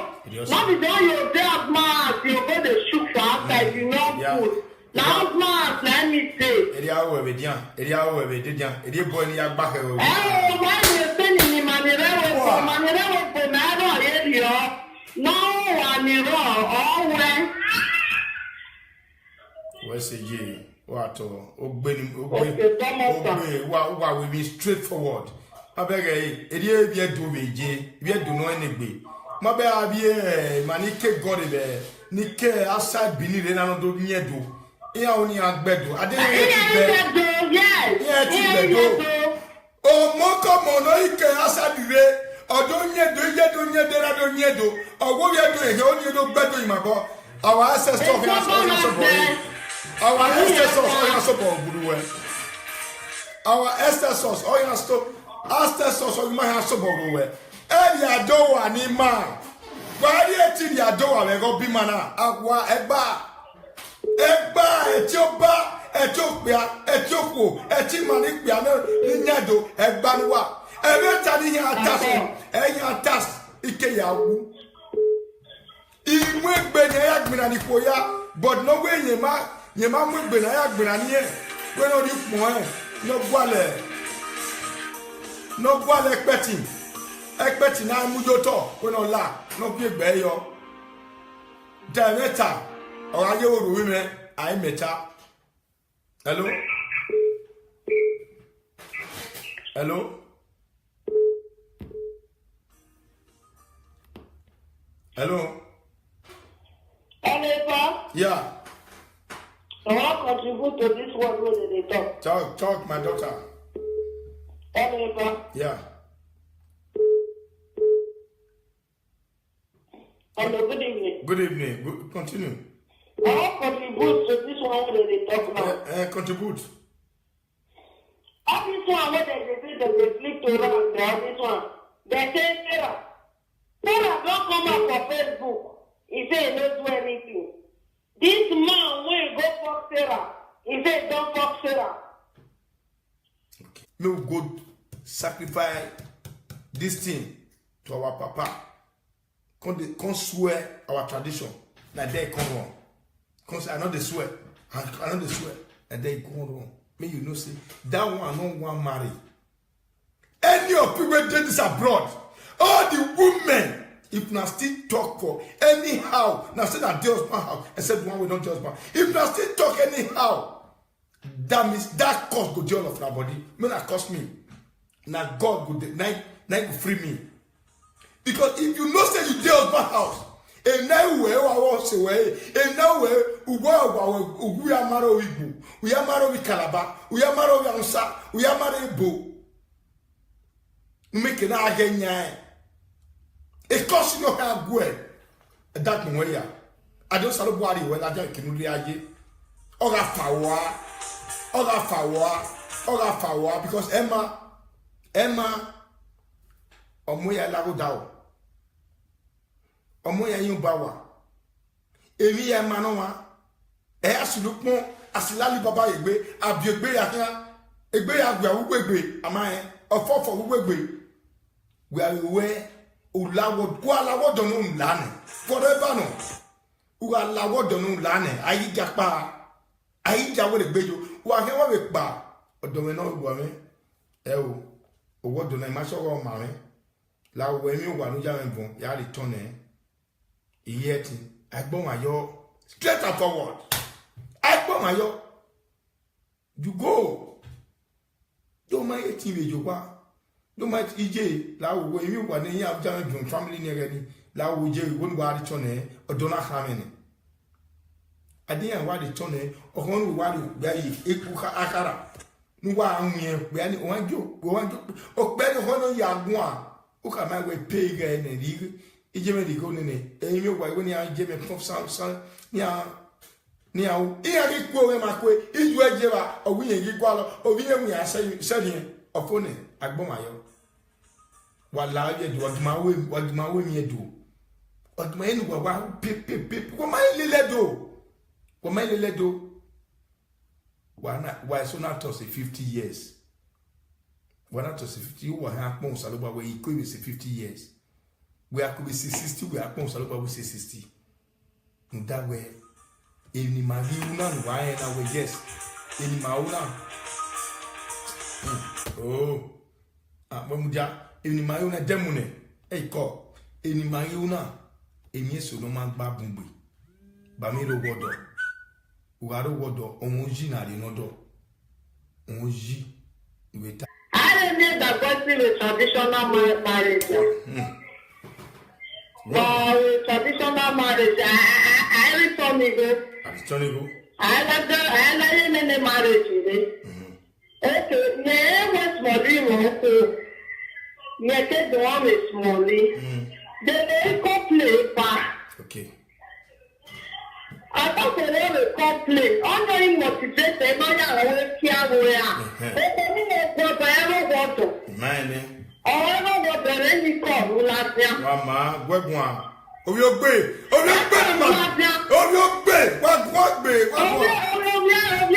Not because you're there, man. You go to shoot for outside. You know food. Now, man, let me say. Why you sending me money? No, I'm wrong. What's a J? What? We be straightforward. I beg a dear do me, J. We do no any. My baby, Manike got it. Nike outside Billy, then I don't do near do. Here only at bedroom. I didn't yes. Oh, Moko Monoike outside the way. Or don't yet do, or what we are doing, you only do better in my boy. Our ancestors Our ancestors, or you might have some over. And Yadoa Nima. Why do you Yadoa? We go be mana. Agua Eba, Etioba, Ethiopia, Etimani, Niado, Ebanwa. Every time you are task, Ikeyawu. Iwe Benayak Minanipoya, but no way Yema will be Nayak Benanie. When are you no Guale petting. Expect na mujoto when on la no be gbe yo. Diameter or aye wo women I meta. Hello? Hello? Hello? Hello, Yeah. I want to contribute to this one where they talk. Talk, my daughter. Hello, Yeah. hello, good evening. Good evening. Continue. I want to contribute to this one where they talk now. Contribute. All this one where they flip to run, this one. They say Sarah. Sarah don't come out for Facebook. He say he don't do anything. This man will go fuck Sarah. He say don't fuck Sarah. Okay. No go sacrifice this thing to our papa. Can't swear our tradition. Like they come wrong. Cause I know they swear. I know they swear. And they go wrong. May you know say that one no one marry. Any of people did this abroad. All the women, if now still talk for anyhow, now say that the husband house, except one we don't husband. If now still talk anyhow, that means that cost go deal of our body. May not cost me. Now God go now free me. Because if you know say you the husband house, and now where I want to way, and now where we are married with we are married with Calabar, we are married with Ansa, we are married with make it again. It costs no have good. That no way. I don't sell body when I don't can reage. Oga fawa, because Emma, Omoya lago down. Omoya yumbawa. Evi ya manowa. Asulukmo, asilali baba egbe, abiegbe ya egbe ya gwa ugbe amaye, ofofo ugbe. We are aware ulawo donu lane forever no ulawo donu lane ayi jawo le gbejo wa he wa be pa odomi no gbo mi o owo donu ma so wo ma mi la wo mi wa nu ja me bon ya return iye ti agbon ayo straight and forward agbon ayo you go yo ma ye ti bejo pa no might EJ la wo emi wa ni ya jam dun family ni gani la wo je won wa ri tone odona hamene adiyan wa ri tone ohun wa ri gba yi eku akara nu wa anwie gba ni wanjo o gba ni hono ya gun a o ka ma we pay ga ni ri EJ me di go ni emi wa wo ni a je me prof san ni a iya ri ku o ma ko iju eje ba o wi yen gi kwa lo o wi yen ya se ofone agbomayo wala ye do odmawe mi edo odmaye ni wa pip ko mai lele do why so not to say 50 years why not to say 50 you wa ha pon saloba we equal with 50 years we are could be 60 we are pon saloba we say 60 in that way eni magi una why na we yes eni mauna oh mamuja eni mayo na demune ko eni mayo na emi eso no ma gba bumbu ba mi ro wodo ugaro wodo ohun ji na re nodo ohun ji iwe ta I don't need that gossip with traditional marriage. Well, traditional marriage, I return it. I like marriage. Okay, yeah, what's my dream? Yeah, take the one with Smalley. They play back. Okay. I thought they were complain. Only motivate them. I don't care where. They don't want to. Man. Ọ̀rọ̀ wọ bẹ̀rẹ̀ ní kọ̀ọ̀rù lábíà. Màmá gbẹ́gun à. Orí ó gbé ni mà. Orí ó gbé wọ́n gbé. Orí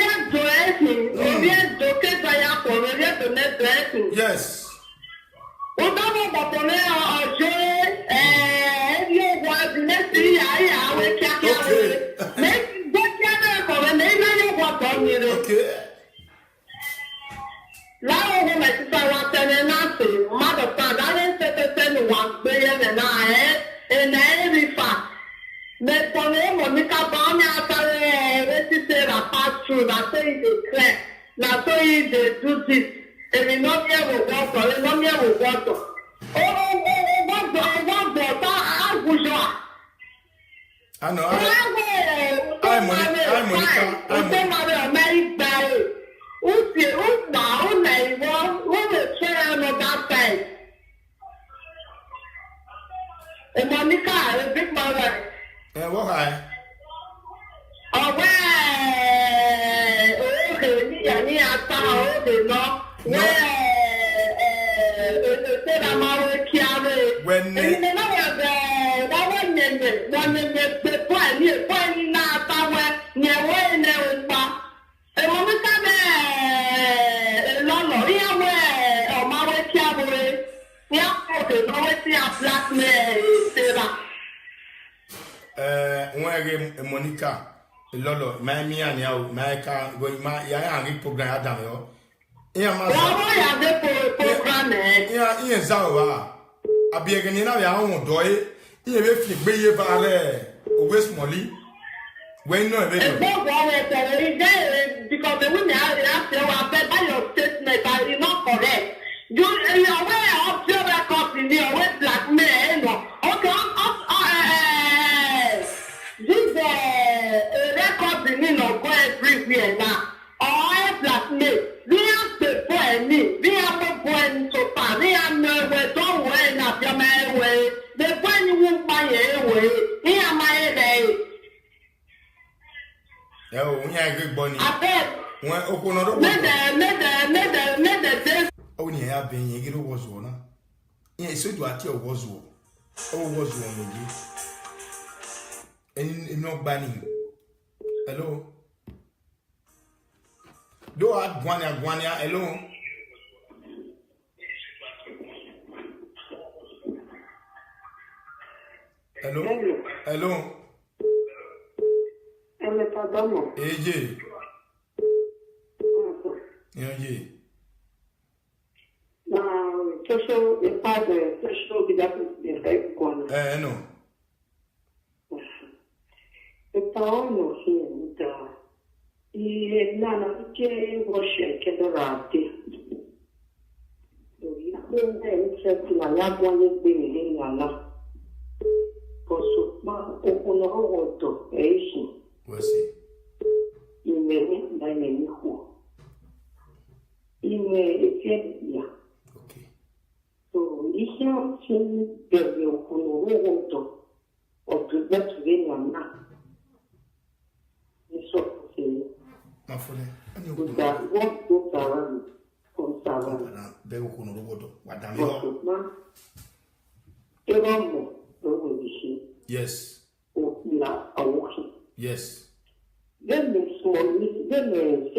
ẹ̀dọ̀ ẹ̀sìn. Orí ẹ̀dọ̀ kéka ya pọ̀ lórí ẹ̀dọ̀ mẹ́tọ̀ ẹ̀sìn. Yes. Ó dábọ̀ bàbọ̀ ní ọjọ́ ẹ̀ẹ́dí òwò àbínẹ́sì yàrá àwẹ̀ kíákíá rẹ̀. Gbẹ́kíá náà kọ̀rọ̀ ní ilé yóò wọ̀ tọ́ mi rẹ̀. Okay. Láwọn ohun ẹ̀sísá wa tẹ̀lé náà sí, mmadụ taa dáre ntẹtẹtẹ in the crack. Now so you do this. And you know me with water. You know me with water. I know. I'm Monica. Monica, a big mother. And what I? Monica, Lolo, my me and you, my car, going my young program Adam. Ian Zawa, I be again in our own doy. If you be a West Molly, when no, because the women have your statement are not correct. You are aware of your record in the West Black men. Okay, this record in no go everywhere now. All Black men, we have the point, we have a point so far, we have no way, don't worry, not your man way. The point you won't buy away, here my day. Oh, we are good bunny. I bet. When open only have been a little was one. Yes, so do I tell was one. Oh, was one with you. And no banning. Hello. Do I Guania alone? Hello. Hello. AJ. AJ. Now, social the father, social be that the right one. No. The power no here, the Nana J. Russia can the rati. You don't accept my lab one being in Allah. Posuma open a auto, Asian. We'll see. You may die in who. You may, okay. So, if you have seen the auto of the best way or not, it's so to say. My friend, that what goes around from Savannah. They will know what I'm yes. Yes. Then the small, then the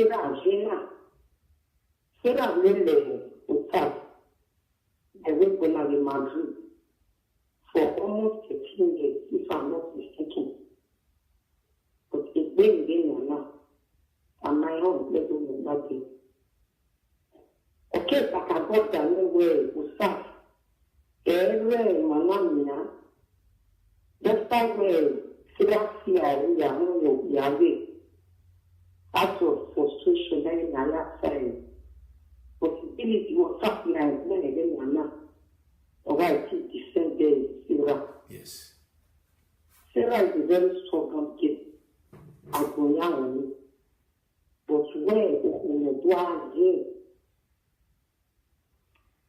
Sarah Lily will tap. I went when I was in Madrid for almost 15 years, if I'm not mistaken. But it's been now. And my own little nothing. Okay, but I got the new way to start. Every Manamina, just like where Philadelphia, Yahweh, out of frustration, then I left saying, possibility was something like many again, Mana, or I think the same day, Sarah. Yes. Sarah is a very strong kid. I go young, but where the dwell here,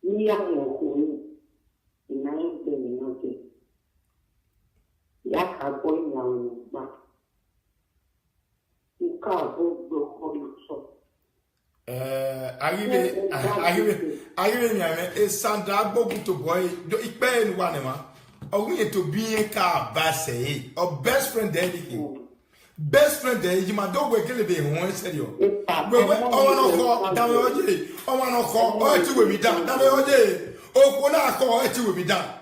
near who in 1990, Yaka boy now back. You can't go to so. Arrive, et Sandra beaucoup to boy, do ik ben one ma. Ogun to be a car basse, or best friend there. Best friend there, you might go where be one said you. Oh, down the call, or two will be done. Down the oh, when I call it will be done.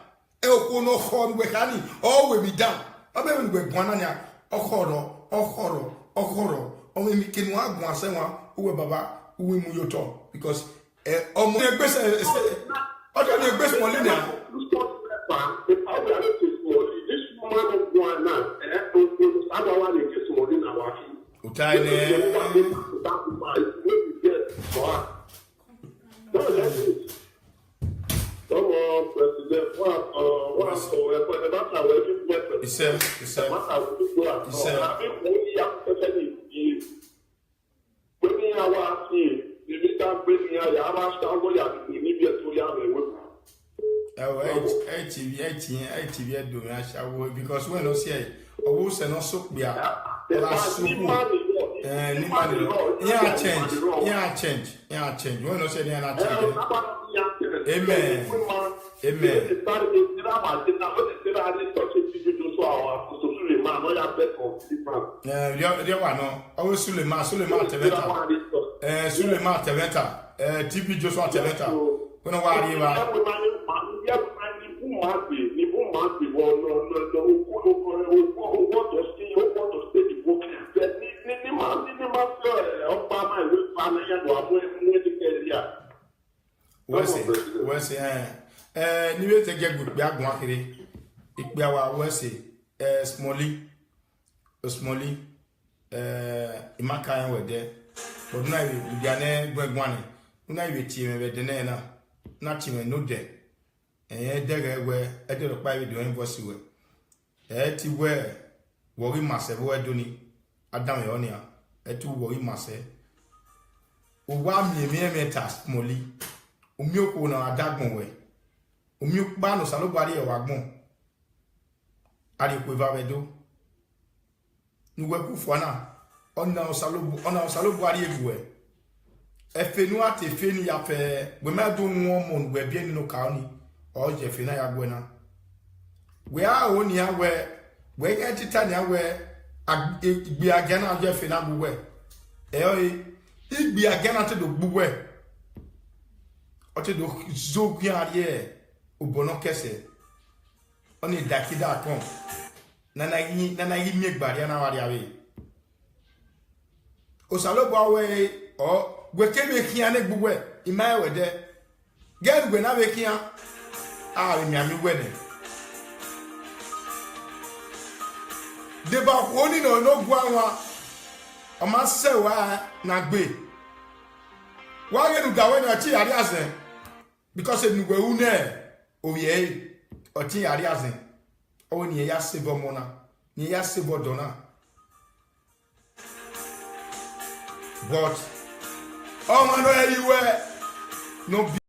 El no horn with honey, all will be done. I mean, with Guanania, or horror, only making one who Baba. We move your talk because almost the best. I don't know the best one now. Isso. Because when I say, I will say no soap beer. Change. When I say they are change. Amen. TB Joshua Teveta. When I niwe te get good bia gun akere ipia wa wese smally imaka yan we de but na we dia na gbegwan ni na we tie me de na chi me no de dere we e de ro pa we do invoice we ti we wori mase we do ni adam yo ni a ti wori mase o wa mi meta smally omi oko na adagbon we omi pa no salobari e wa gbon ari ko va vedo nuwe ku fo na ona salobari ebu e fe nu ate fe ni ya fe we ma do won mo we bi ni no ka ni o je fe na ya gbo na we a o ni a we ye tita ni a we igbi agena je fe na gbo we igbi agena te do gbo we o te do zogun ariye obono kese oni dakida kon nana yi mi gbari na wari awe o salobo awe o gwe kebe kian ne gbugwe ima we de get gwe na we kian mi ami we ne de ba ko ni no gwa wa o ma se wa na gbe wa ge nu gawe na chi ari asen because nu gwe une oye oti ari azen o ni ya sebo mona ni ya sebo dona but o ma no eyiwe no